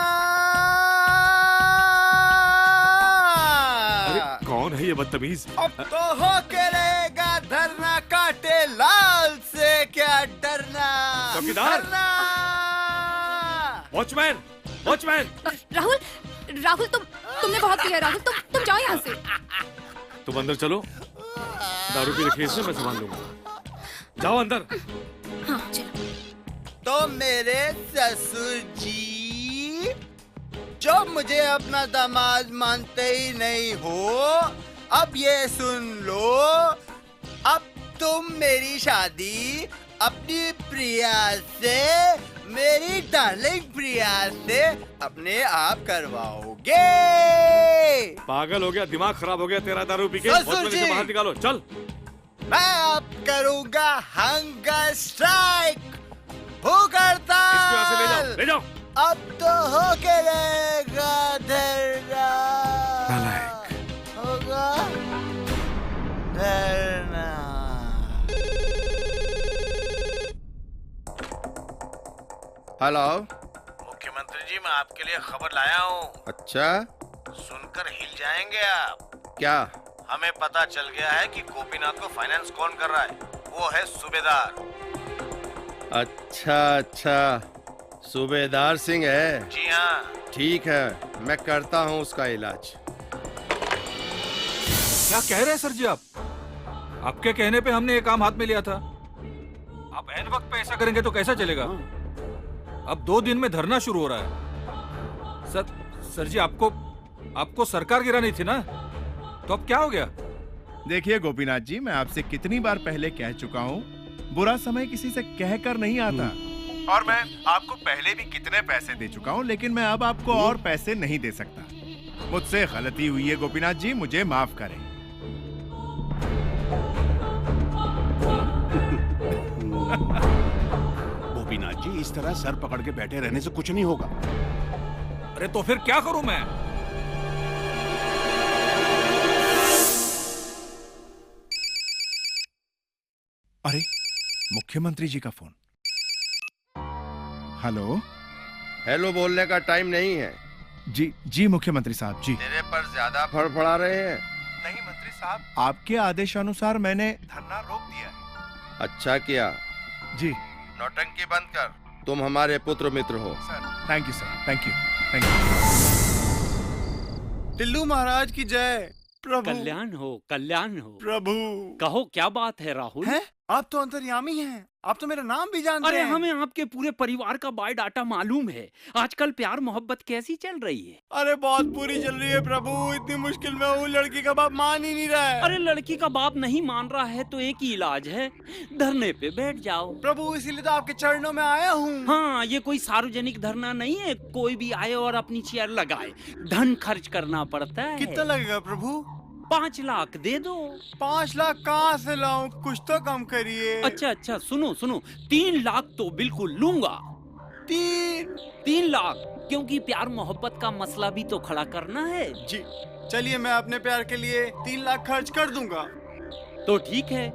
अरे कौन है ये बदतमीज?
अब तो हो करेगा धरना, काटे लाल से क्या डरना।
चौकीदार, वॉचमैन।
राहुल तुमने बहुत किया। राहुल तुम जाओ यहाँ से।
तुम अंदर चलो, दारू पी रखी इसमें, मैं संभाल लूंगा। जाओ अंदर।
हाँ चलो।
तो मेरे ससुर जी, जो मुझे अपना दामाद मानते ही नहीं हो, अब ये सुन लो, अब तुम मेरी शादी अपनी प्रिया से, मेरी डार्लिंग प्रिया से अपने आप करवाओगे।
पागल हो गया, दिमाग खराब हो गया तेरा दारू पी के।
ससुर जी,
बाहर निकालो, चल।
मैं अब करूंगा हंगर स्ट्राइक, भूख हड़ताल।
ले जाओ।
अब तो हो के रहेगा धरना, होगा धरना। हेलो
मुख्यमंत्री जी, मैं आपके लिए खबर लाया हूँ।
अच्छा,
सुनकर हिल जाएंगे आप।
क्या?
हमें पता चल गया है कि गोपीनाथ को फाइनेंस कौन कर रहा है। वो है सूबेदार।
अच्छा, सूबेदार सिंह है।
जी हाँ।
ठीक है, मैं करता हूँ उसका इलाज।
क्या कह रहे हैं सर जी आप? आपके कहने पे हमने ये काम हाथ में लिया था। आप ऐन वक्त पे ऐसा करेंगे तो कैसा चलेगा? अब 2 दिन में धरना शुरू हो रहा है। सर जी, आपको सरकार गिरानी थी ना, तो अब क्या हो गया?
देखिए गोपीनाथ जी, मैं आपसे कितनी बार पहले कह चुका हूँ, बुरा समय किसी से कहकर नहीं आता। और मैं आपको पहले भी कितने पैसे दे चुका हूँ, लेकिन मैं अब आपको और पैसे नहीं दे सकता। मुझसे गलती हुई है गोपीनाथ जी, मुझे माफ करें।
गोपीनाथ जी, इस तरह सर पकड़ के बैठे रहने से कुछ नहीं होगा।
अरे तो फिर क्या करूं मैं?
अरे मुख्यमंत्री जी का फोन। हेलो
बोलने का टाइम नहीं है।
जी मुख्यमंत्री साहब जी।
तेरे पर ज्यादा फड़फड़ा रहे हैं।
नहीं मंत्री साहब, आपके आदेशानुसार मैंने धरना रोक दिया है।
अच्छा किया
जी।
नौटंकी बंद कर, तुम हमारे पुत्र मित्र हो।
Sir thank you sir, thank you.
Tillu Maharaj की जय। प्रभु
कल्याण हो
प्रभु।
कहो क्या बात है राहुल?
है? आप तो अंतर्यामी हैं, आप तो मेरा नाम भी जानते हैं।
अरे हमें आपके पूरे परिवार का बायोडाटा मालूम है। आजकल प्यार मोहब्बत कैसी चल रही है?
अरे बहुत बुरी चल रही है प्रभु, इतनी मुश्किल में हूँ, लड़की का बाप मान ही नहीं रहा है।
अरे लड़की का बाप नहीं मान रहा है तो एक ही इलाज है, धरने पे बैठ जाओ।
प्रभु इसीलिए तो आपके चरणों में आया हूँ।
हाँ, ये कोई सार्वजनिक धरना नहीं है, कोई भी आए और अपनी चेयर लगाए। धन खर्च करना पड़ता है।
कितना लगेगा प्रभु?
5 लाख दे दो।
5 लाख कहाँ से लाऊं? कुछ तो कम करिए।
अच्छा सुनो 3 लाख तो बिल्कुल लूंगा। 3 लाख, क्योंकि प्यार मोहब्बत का मसला भी तो खड़ा करना है।
जी चलिए, मैं अपने प्यार के लिए 3 लाख खर्च कर दूंगा।
तो ठीक है,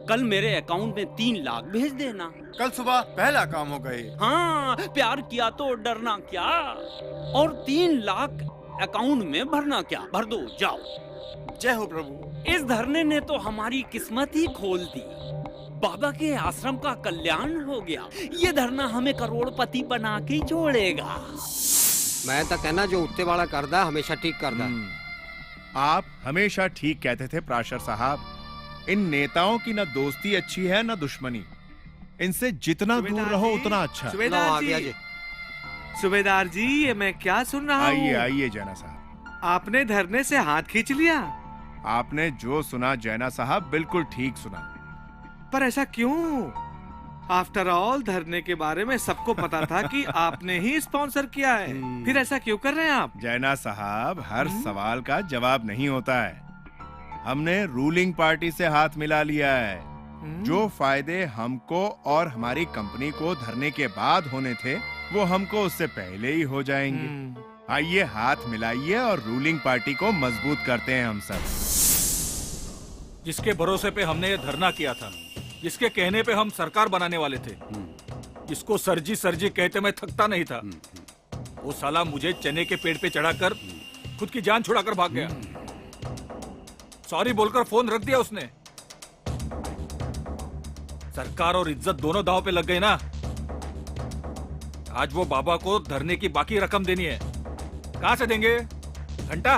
कल मेरे अकाउंट में 3 लाख भेज देना।
कल सुबह पहला काम होगा ये।
हाँ, प्यार किया तो डरना क्या, और 3 लाख अकाउंट में भरना क्या, भर दो, जाओ।
जय हो प्रभु।
इस धरने ने तो हमारी किस्मत ही खोल दी। बाबा के आश्रम का कल्याण हो गया। ये धरना हमें करोड़पति बना के जोड़ेगा।
मैं तो कहना जो उत्ते वाला करदा हमेशा ठीक करदा।
आप हमेशा ठीक कहते थे प्राशर साहब। इन नेताओं की न दोस्ती अच्छी है न दुश्मनी। इनसे जितना दूर रहो उतना अच्छा।
सुबेदार जी, ये मैं क्या सुन रहा हूँ?
आइए आइए जैना साहब।
आपने धरने से हाथ खींच लिया?
आपने जो सुना जैना साहब, बिल्कुल ठीक सुना।
पर ऐसा क्यों? आफ्टर ऑल धरने के बारे में सबको पता था कि आपने ही स्पॉन्सर किया है। फिर ऐसा क्यों कर रहे हैं आप?
जैना साहब, हर सवाल का जवाब नहीं होता है। हमने रूलिंग पार्टी से हाथ मिला लिया है। जो फायदे हमको और हमारी कंपनी को धरने के बाद होने थे, वो हमको उससे पहले ही हो जाएंगे। आइए हाथ मिलाइए और रूलिंग पार्टी को मजबूत करते हैं हम सब।
जिसके भरोसे पे हमने ये धरना किया था, जिसके कहने पे हम सरकार बनाने वाले थे, जिसको सरजी सरजी कहते मैं थकता नहीं था, वो साला मुझे चने के पेड़ पे चढ़ाकर खुद की जान छुड़ाकर भाग गया। सॉरी बोलकर फोन रख दिया उसने। सरकार और इज्जत दोनों दांव पे लग गई ना। आज वो बाबा को धरने की बाकी रकम देनी है। कहां से देंगे? घंटा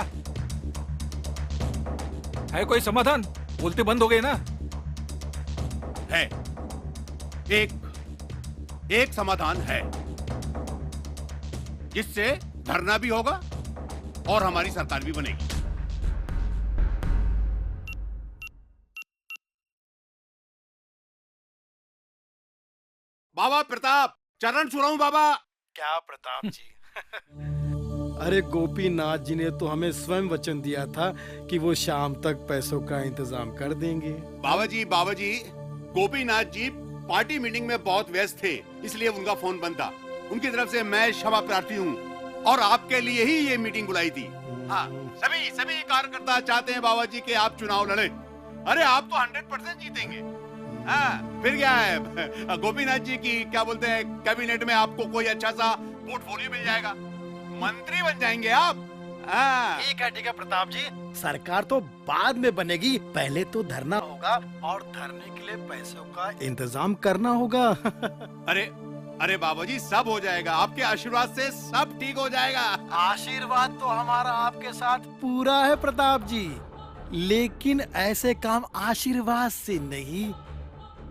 है कोई समाधान? बोलते बंद हो गए ना।
है एक समाधान है, जिससे धरना भी होगा और हमारी सरकार भी बनेगी। बाबा प्रताप, चरण छू रहा हूं बाबा।
क्या प्रताप जी? अरे गोपीनाथ जी ने तो हमें स्वयं वचन दिया था कि वो शाम तक पैसों का इंतजाम कर देंगे।
बाबा जी, गोपीनाथ जी पार्टी मीटिंग में बहुत व्यस्त थे, इसलिए उनका फोन बंद था। उनकी तरफ से मैं क्षमा प्रार्थी हूँ और आपके लिए ही ये मीटिंग बुलाई थी। हाँ, सभी कार्यकर्ता चाहते हैं बाबा जी के आप चुनाव लड़े। अरे आप तो 100% जीतेंगे। हाँ, फिर क्या है, गोपीनाथ जी की क्या बोलते हैं, कैबिनेट में आपको कोई अच्छा सा पोर्टफोलियो मिल जाएगा, मंत्री बन जाएंगे आप।
ठीक है प्रताप जी, सरकार तो बाद में बनेगी, पहले तो धरना होगा और धरने के लिए पैसों का इंतजाम करना होगा।
अरे बाबा जी, सब हो जाएगा, आपके आशीर्वाद से सब ठीक हो जाएगा।
आशीर्वाद तो हमारा आपके साथ पूरा है प्रताप जी, लेकिन ऐसे काम आशीर्वाद से नहीं,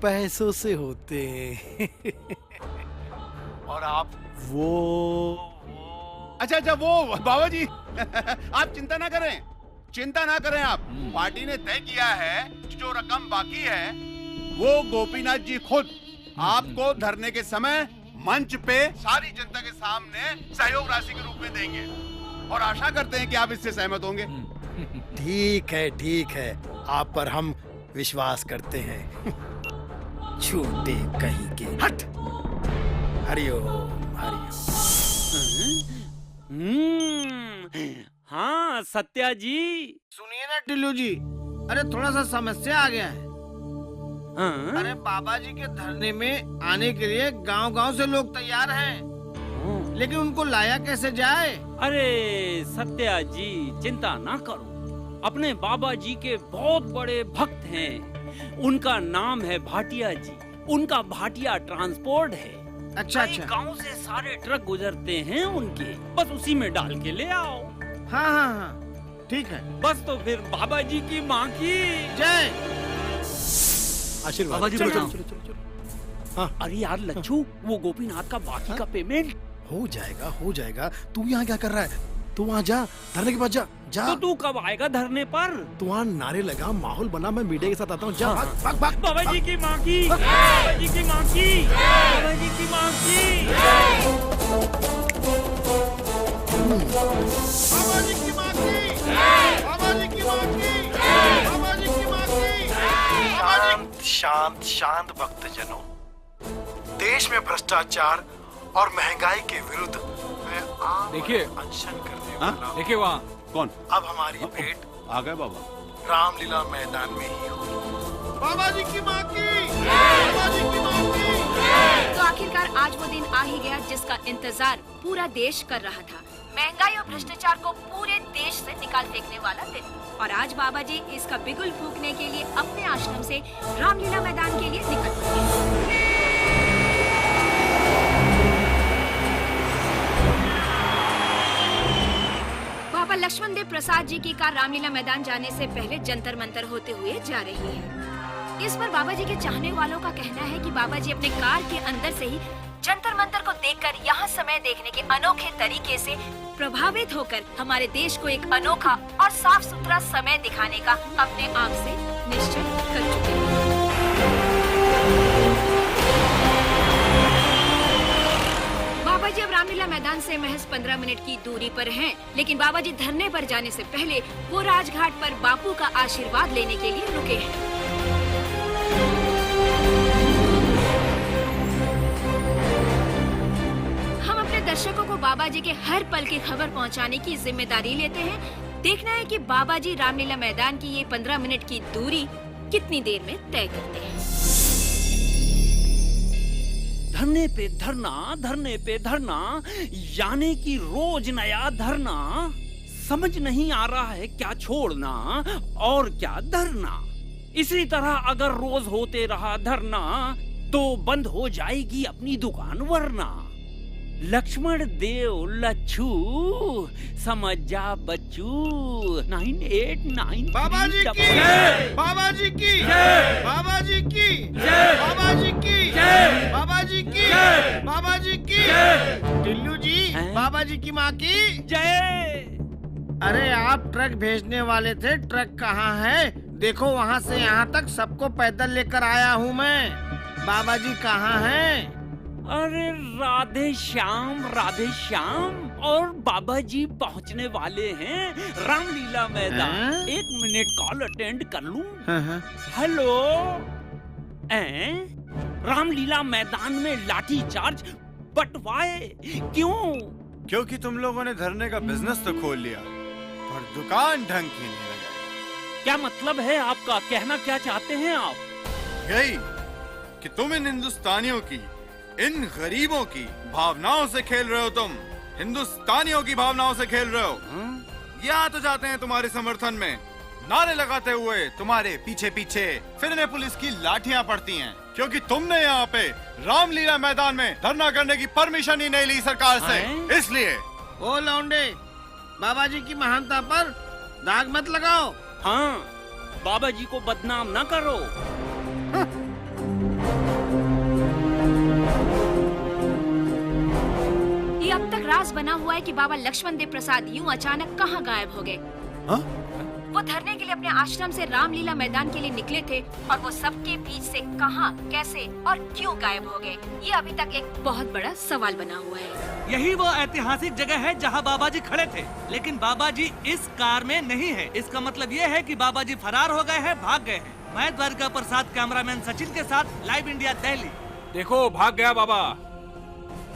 पैसों से होते हैं। और आप वो
अच्छा वो बाबा जी आप चिंता ना करें आप। पार्टी ने तय किया है जो रकम बाकी है वो गोपीनाथ जी खुद आपको धरने के समय मंच पे सारी जनता के सामने सहयोग राशि के रूप में देंगे, और आशा करते हैं कि आप इससे सहमत होंगे।
ठीक है, आप पर हम विश्वास करते हैं। झूठे कहीं के, हट। हरिओम।
हाँ सत्या जी।
सुनिए ना टिल्लू जी, अरे थोड़ा सा समस्या आ गया है। अरे बाबा जी के धरने में आने के लिए गांव-गांव से लोग तैयार हैं, लेकिन उनको लाया कैसे जाए?
अरे सत्या जी, चिंता ना करो, अपने बाबा जी के बहुत बड़े भक्त हैं। उनका नाम है भाटिया जी, उनका भाटिया ट्रांसपोर्ट है।
अच्छा,
गांव से सारे ट्रक गुजरते हैं उनके, बस उसी में डाल के ले आओ।
हाँ, ठीक है।
बस तो फिर बाबा जी की माँ की
जय।
आशीर्वाद।
बाबा जी चलो। हाँ। अरे यार लच्छू, वो गोपीनाथ का बाकी का पेमेंट
हो जाएगा। तू यहाँ क्या कर रहा है? तू वहाँ जा, धरने के पास जा।
तो तू कब आएगा धरने पर?
तू वहाँ नारे लगा, माहौल बना, मैं मीडिया के साथ आता हूँ। जा, भाग।
बाबा जी की माँ की, बाबा जी की माँ की, बाबा जी की माँ की,
बाबा जी की माँ की, बाबा जी की माँ की, बाबा जी की माँ की।
शांत भक्तजनों, देश में भ्रष्टाचार
और महंगाई के विरुद्ध मैं
देखिए
अनशन करने वाला हूं।
देखिए वहाँ
कौन?
अब हमारी भेंट
आ गए बाबा।
रामलीला मैदान में ही होगी।
बाबा जी की माँ की, बाबा जी की माँ की।
तो आखिरकार आज वो दिन आ ही गया जिसका इंतजार पूरा देश कर रहा था। महंगाई और भ्रष्टाचार को पूरे देश से निकाल फेंकने वाला दिन। और आज बाबा जी इसका बिगुल फूंकने के लिए अपने आश्रम से रामलीला मैदान के लिए निकल पड़े। बाबा लक्ष्मण देव प्रसाद जी की कार रामलीला मैदान जाने से पहले जंतर मंतर होते हुए जा रही है। इस पर बाबा जी के चाहने वालों का कहना है कि बाबा जी अपने कार के अंदर से ही जंतर मंतर को देखकर यहाँ समय देखने के अनोखे तरीके से प्रभावित होकर हमारे देश को एक अनोखा और साफ सुथरा समय दिखाने का अपने आप से निश्चय कर चुके हैं। बाबा जी अब रामलीला मैदान से महज 15 मिनट की दूरी पर हैं, लेकिन बाबा जी धरने पर जाने से पहले वो राजघाट पर बापू का आशीर्वाद लेने के लिए रुके हैं। हम अपने दर्शकों को बाबा जी के हर पल की खबर पहुंचाने की जिम्मेदारी लेते हैं। देखना है कि बाबा जी रामलीला मैदान की ये 15 मिनट की दूरी कितनी देर में तय करते हैं।
धरने पे धरना, यानी कि रोज नया धरना। समझ नहीं आ रहा है क्या छोड़ना और क्या धरना। इसी तरह अगर रोज होते रहा धरना तो बंद हो जाएगी अपनी दुकान वरना। लक्ष्मण देव लच्छू समझ जा बच्चू। 9893
बाबा जी की, बाबा जी की, बाबा जी की, बाबा जी की, बाबा जी की, बाबा जी की। टिल्लू जी, बाबा जी की माँ की
जय।
अरे आप ट्रक भेजने वाले थे, ट्रक कहाँ है? देखो वहाँ से यहाँ तक सबको पैदल लेकर आया हूँ मैं। बाबा जी कहाँ हैं?
अरे राधे श्याम और बाबा जी पहुंचने वाले हैं रामलीला मैदान। 1 मिनट कॉल अटेंड कर लूं? हेलो। रामलीला मैदान में लाठी चार्ज बटवाए क्यों?
क्योंकि तुम लोगों ने धरने का बिजनेस तो खोल लिया पर दुकान ढंग की नहीं लगाई।
क्या मतलब है आपका? कहना क्या चाहते हैं आप?
यही कि तुम इन हिंदुस्तानियों की, इन गरीबों की भावनाओं से खेल रहे हो। तुम हिंदुस्तानियों की भावनाओं से खेल रहे हो। ये आ तो जाते हैं तुम्हारे समर्थन में, नारे लगाते हुए तुम्हारे पीछे पीछे, फिर इन्हें पुलिस की लाठियां पड़ती हैं क्योंकि तुमने यहाँ पे रामलीला मैदान में धरना करने की परमिशन ही नहीं ली सरकार से। इसलिए
ओ लौंडे, बाबा जी की महानता पर दाग मत लगाओ।
हाँ, बाबा जी को बदनाम ना करो।
ये अब तक राज बना हुआ है कि बाबा लक्ष्मण देव प्रसाद यूं अचानक कहाँ गायब हो गए। वो धरने के लिए अपने आश्रम से रामलीला मैदान के लिए निकले थे और वो सबके बीच से कहाँ, कैसे और क्यों गायब हो गए, ये अभी तक एक बहुत बड़ा सवाल बना हुआ है।
यही वो ऐतिहासिक जगह है जहाँ बाबा जी खड़े थे, लेकिन बाबा जी इस कार में नहीं है। इसका मतलब ये है कि बाबा जी फरार हो गए हैं, भाग गए हैं। मैं द्वारका प्रसाद, कैमरामैन सचिन के साथ, लाइव इंडिया दिल्ली।
देखो भाग गया बाबा।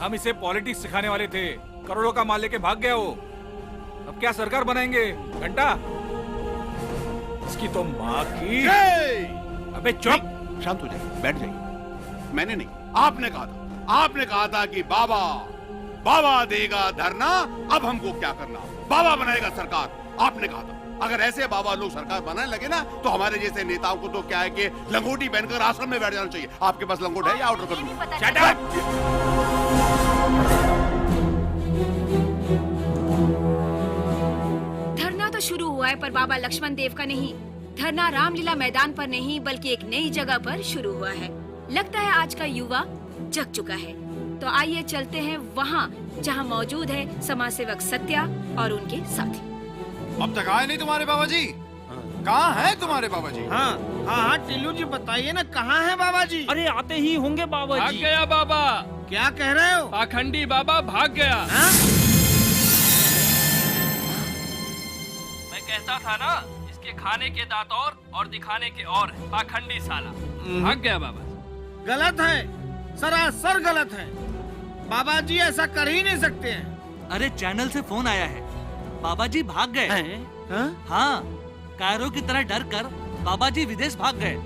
हम इसे पॉलिटिक्स सिखाने वाले थे, करोड़ों का माल लेके भाग गया वो। अब क्या सरकार बनाएंगे? घंटा इसकी तो माँ की। अबे चुप,
शांत हो जाइए, बैठ जाइए। मैंने नहीं, आपने कहा था, आपने कहा था कि बाबा देगा धरना, अब हमको क्या करना? बाबा बनाएगा सरकार, आपने कहा था। अगर ऐसे बाबा लोग सरकार बनाने लगे ना तो हमारे जैसे नेताओं को तो क्या है कि लंगोटी पहनकर आश्रम में बैठ जाना चाहिए। आपके पास लंगोट है या ऑर्डर कर दूं?
Shut up!
धरना तो शुरू हुआ है पर बाबा लक्ष्मण देव का नहीं। धरना रामलीला मैदान पर नहीं बल्कि एक नई जगह पर शुरू हुआ है। लगता है आज का युवा जग चुका है। तो आइए चलते हैं वहाँ जहाँ मौजूद है समाज सेवक सत्या और उनके साथी।
अब तक आए नहीं तुम्हारे बाबा जी? कहाँ हैं तुम्हारे बाबा जी?
हाँ, टिल्लू जी बताइए ना, कहाँ है बाबा जी?
अरे आते ही होंगे बाबा जी।
भाग गया बाबा।
क्या कह रहे हो?
पाखंडी बाबा भाग गया। मैं कहता था ना, इसके खाने के दांत और दिखाने के और। पाखंडी साला भाग गया बाबा।
गलत है, सरासर गलत है। बाबा जी ऐसा कर ही नहीं सकते हैं।
अरे चैनल से फोन आया है, बाबा जी भाग गए। हाँ, कायरो की तरह डर कर बाबा जी विदेश भाग गए।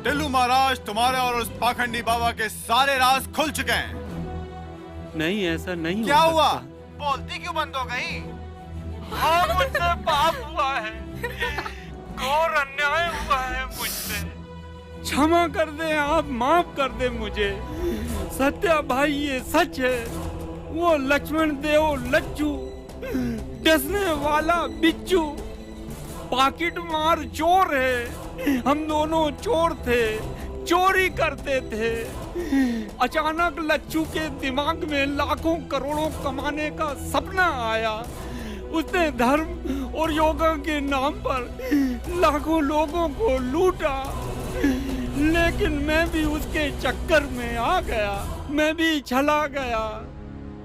टिल्लू महाराज, तुम्हारे और उस पाखंडी बाबा के सारे राज खुल चुके हैं।
नहीं, ऐसा नहीं
क्या
हो
हुआ?
सकता।
बोलती क्यों बंद हो गई?
हाँ, मुझसे पाप हुआ है, घोर अन्याय हुआ है मुझसे। क्षमा कर दे आप, माफ कर दे मुझे। सत्या भाई, ये सच है, वो लक्ष्मण देव लच्चू, डसने वाला बिच्छू, पाकिट मार चोर है। हम दोनों चोर थे, चोरी करते थे। अचानक लच्चू के दिमाग में लाखों करोड़ों कमाने का सपना आया। उसने धर्म और योगा के नाम पर लाखों लोगों को लूटा, लेकिन मैं भी उसके चक्कर में आ गया, मैं भी चला गया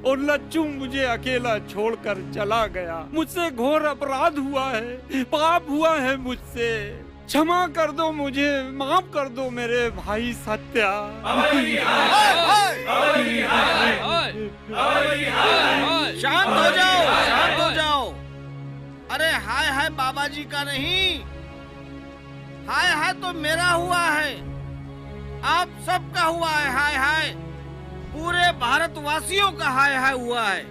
और लच्चू मुझे अकेला छोड़कर चला गया। मुझसे घोर अपराध हुआ है, पाप हुआ है मुझसे। क्षमा कर दो मुझे, माफ कर दो मेरे भाई सत्या।
शांत हो जाओ, शांत हो जाओ। अरे हाय हाय बाबा जी का नहीं, हाय हाय तो मेरा हुआ है, आप सबका हुआ है। हाय हाय पूरे भारतवासियों का हाय हाय हुआ है।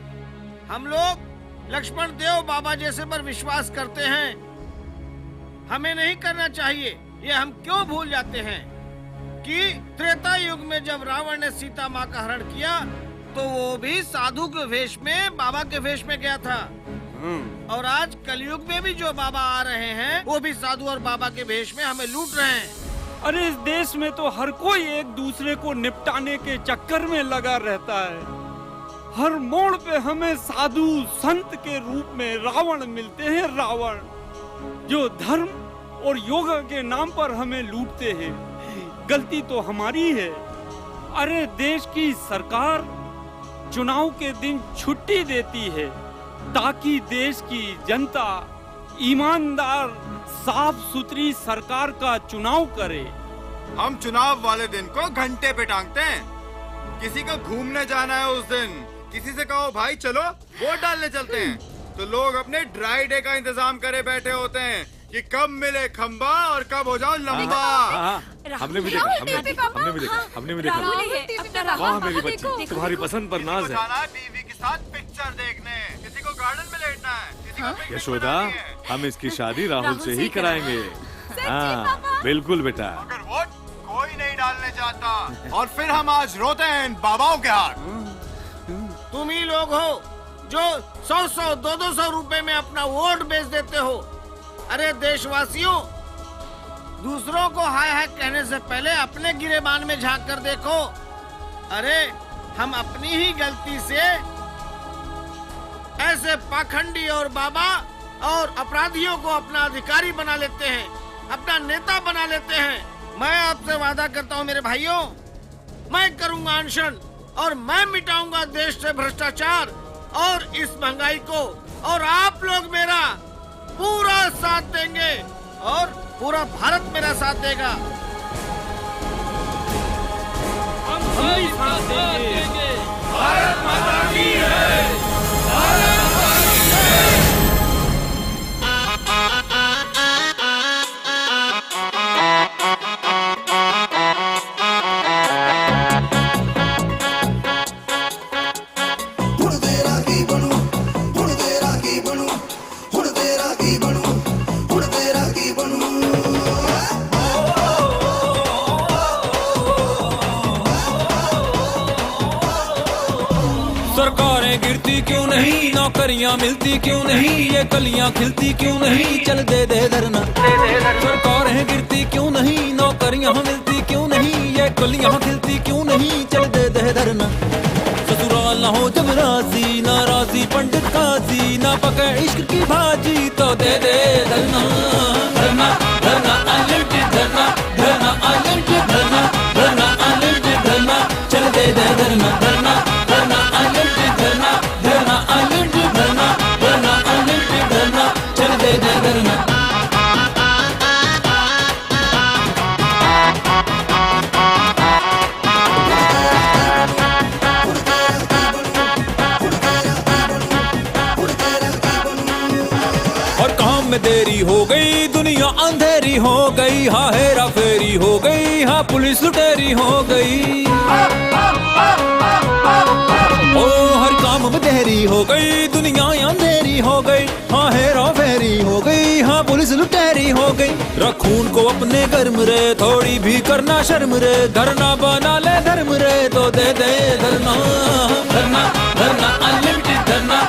हम लोग लक्ष्मण देव बाबा जैसे पर विश्वास करते हैं, हमें नहीं करना चाहिए। ये हम क्यों भूल जाते हैं कि त्रेता युग में जब रावण ने सीता माँ का हरण किया तो वो भी साधु के वेश में, बाबा के वेश में गया था। और आज कलयुग में भी जो बाबा आ रहे हैं वो भी साधु और बाबा के वेश में हमें लूट रहे हैं।
अरे इस देश में तो हर कोई एक दूसरे को निपटाने के चक्कर में लगा रहता है। हर मोड़ पे हमें साधु संत के रूप में रावण मिलते हैं, रावण जो धर्म और योगा के नाम पर हमें लूटते हैं। गलती तो हमारी है। अरे देश की सरकार चुनाव के दिन छुट्टी देती है ताकि देश की जनता ईमानदार साफ सुथरी सरकार का चुनाव करे।
हम चुनाव वाले दिन को घंटे पे टांगते हैं। किसी को घूमने जाना है उस दिन, किसी से कहो भाई चलो वोट डालने चलते हैं, तो लोग अपने ड्राई डे का इंतजाम करे बैठे होते हैं कि कब मिले खंबा और कब हो जाओ लंबा।
हमने भी देखा, हमने भी देखा। वाह मेरी बच्ची, तुम्हारी पसंद पर नाज है।
बीवी के साथ पिक्चर देखने, किसी को गार्डन में लेटना है, किसी को पिकनिक
यशोदा,
मनानी है।
हम इसकी शादी राहुल से ही कराएंगे। हाँ बिल्कुल बेटा।
मगर वोट कोई नहीं डालने चाहता और फिर हम आज रोते हैं इन बाबाओं के हाथ।
तुम ही लोग हो जो 100-100, 200 रुपए में अपना वोट बेच देते हो। अरे देशवासियों, दूसरों को हाय हाय कहने से पहले अपने गिरेबान में झांक कर देखो। अरे हम अपनी ही गलती से ऐसे पाखंडी और बाबा और अपराधियों को अपना अधिकारी बना लेते हैं, अपना नेता बना लेते हैं। मैं आपसे वादा करता हूँ मेरे भाइयों, मैं करूंगा अनशन और मैं मिटाऊंगा देश से भ्रष्टाचार और इस महंगाई को, और आप लोग मेरा पूरा साथ देंगे और पूरा भारत मेरा साथ देगा।
हम सभी साथ देंगे।
भारत माता की है, भारत माता की है।
सरकारें गिरती क्यों नहीं, नौकरियां मिलती क्यों नहीं, ये कलियां खिलती क्यों नहीं, चल दे दे धरना। सरकारें गिरती क्यों नहीं, नौकरियां मिलती क्यों नहीं, ये कलियां खिलती क्यों नहीं, चल दे दे धरना। ससुराल ना हो जब राजी, ना राजी पंडित काजी, ना पके इश्क की भाजी, तो दे दे धरना। धरना धरना अनलिमिटेड धरना, धरना अनलिमिटेड धरना, धरना अनलिमिटेड धरना, चल दे दे धरना। धरना धरना अनलिमिटेड धरना, धरना अनलिमिटेड धरना, धरना अनलिमिटेड धरना, चल दे दे धरना। में देरी हो गई, दुनिया अंधेरी हो गई, हाँ हेरा फेरी हो गई, हाँ पुलिस लुटेरी हो गई। ओ हर काम में देरी हो गई, दुनिया अंधेरी हो गई, हाँ हेरा फेरी हो गई, हाँ पुलिस लुटेरी हो गई। रखून को अपने गर्म रे, थोड़ी भी करना शर्म रे, धरना बना ले धर्म रे, तो दे दे धरना, धरना धरना अनलिमिटेड धरना।